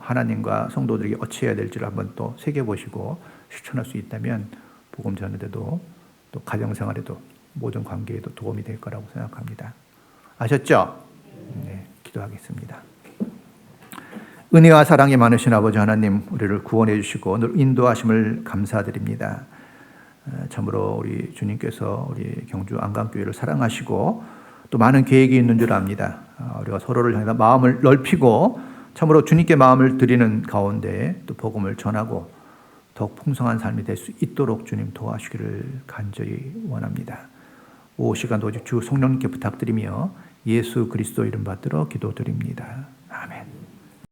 하나님과 성도들에게 어찌해야 될지를 한번 또 새겨보시고 실천할 수 있다면 복음 전에도 또 가정생활에도 모든 관계에도 도움이 될 거라고 생각합니다. 아셨죠? 네, 기도하겠습니다. 은혜와 사랑이 많으신 아버지 하나님, 우리를 구원해 주시고 늘 인도하심을 감사드립니다. 참으로 우리 주님께서 우리 경주 안강교회를 사랑하시고 또 많은 계획이 있는 줄 압니다. 우리가 서로를 향해서 마음을 넓히고 참으로 주님께 마음을 드리는 가운데 또 복음을 전하고 더 더욱 풍성한 삶이 될 수 있도록 주님 도와주기를 간절히 원합니다. 오후 시간도 오직 주 성령님께 부탁드리며 예수 그리스도 이름 받들어 기도드립니다.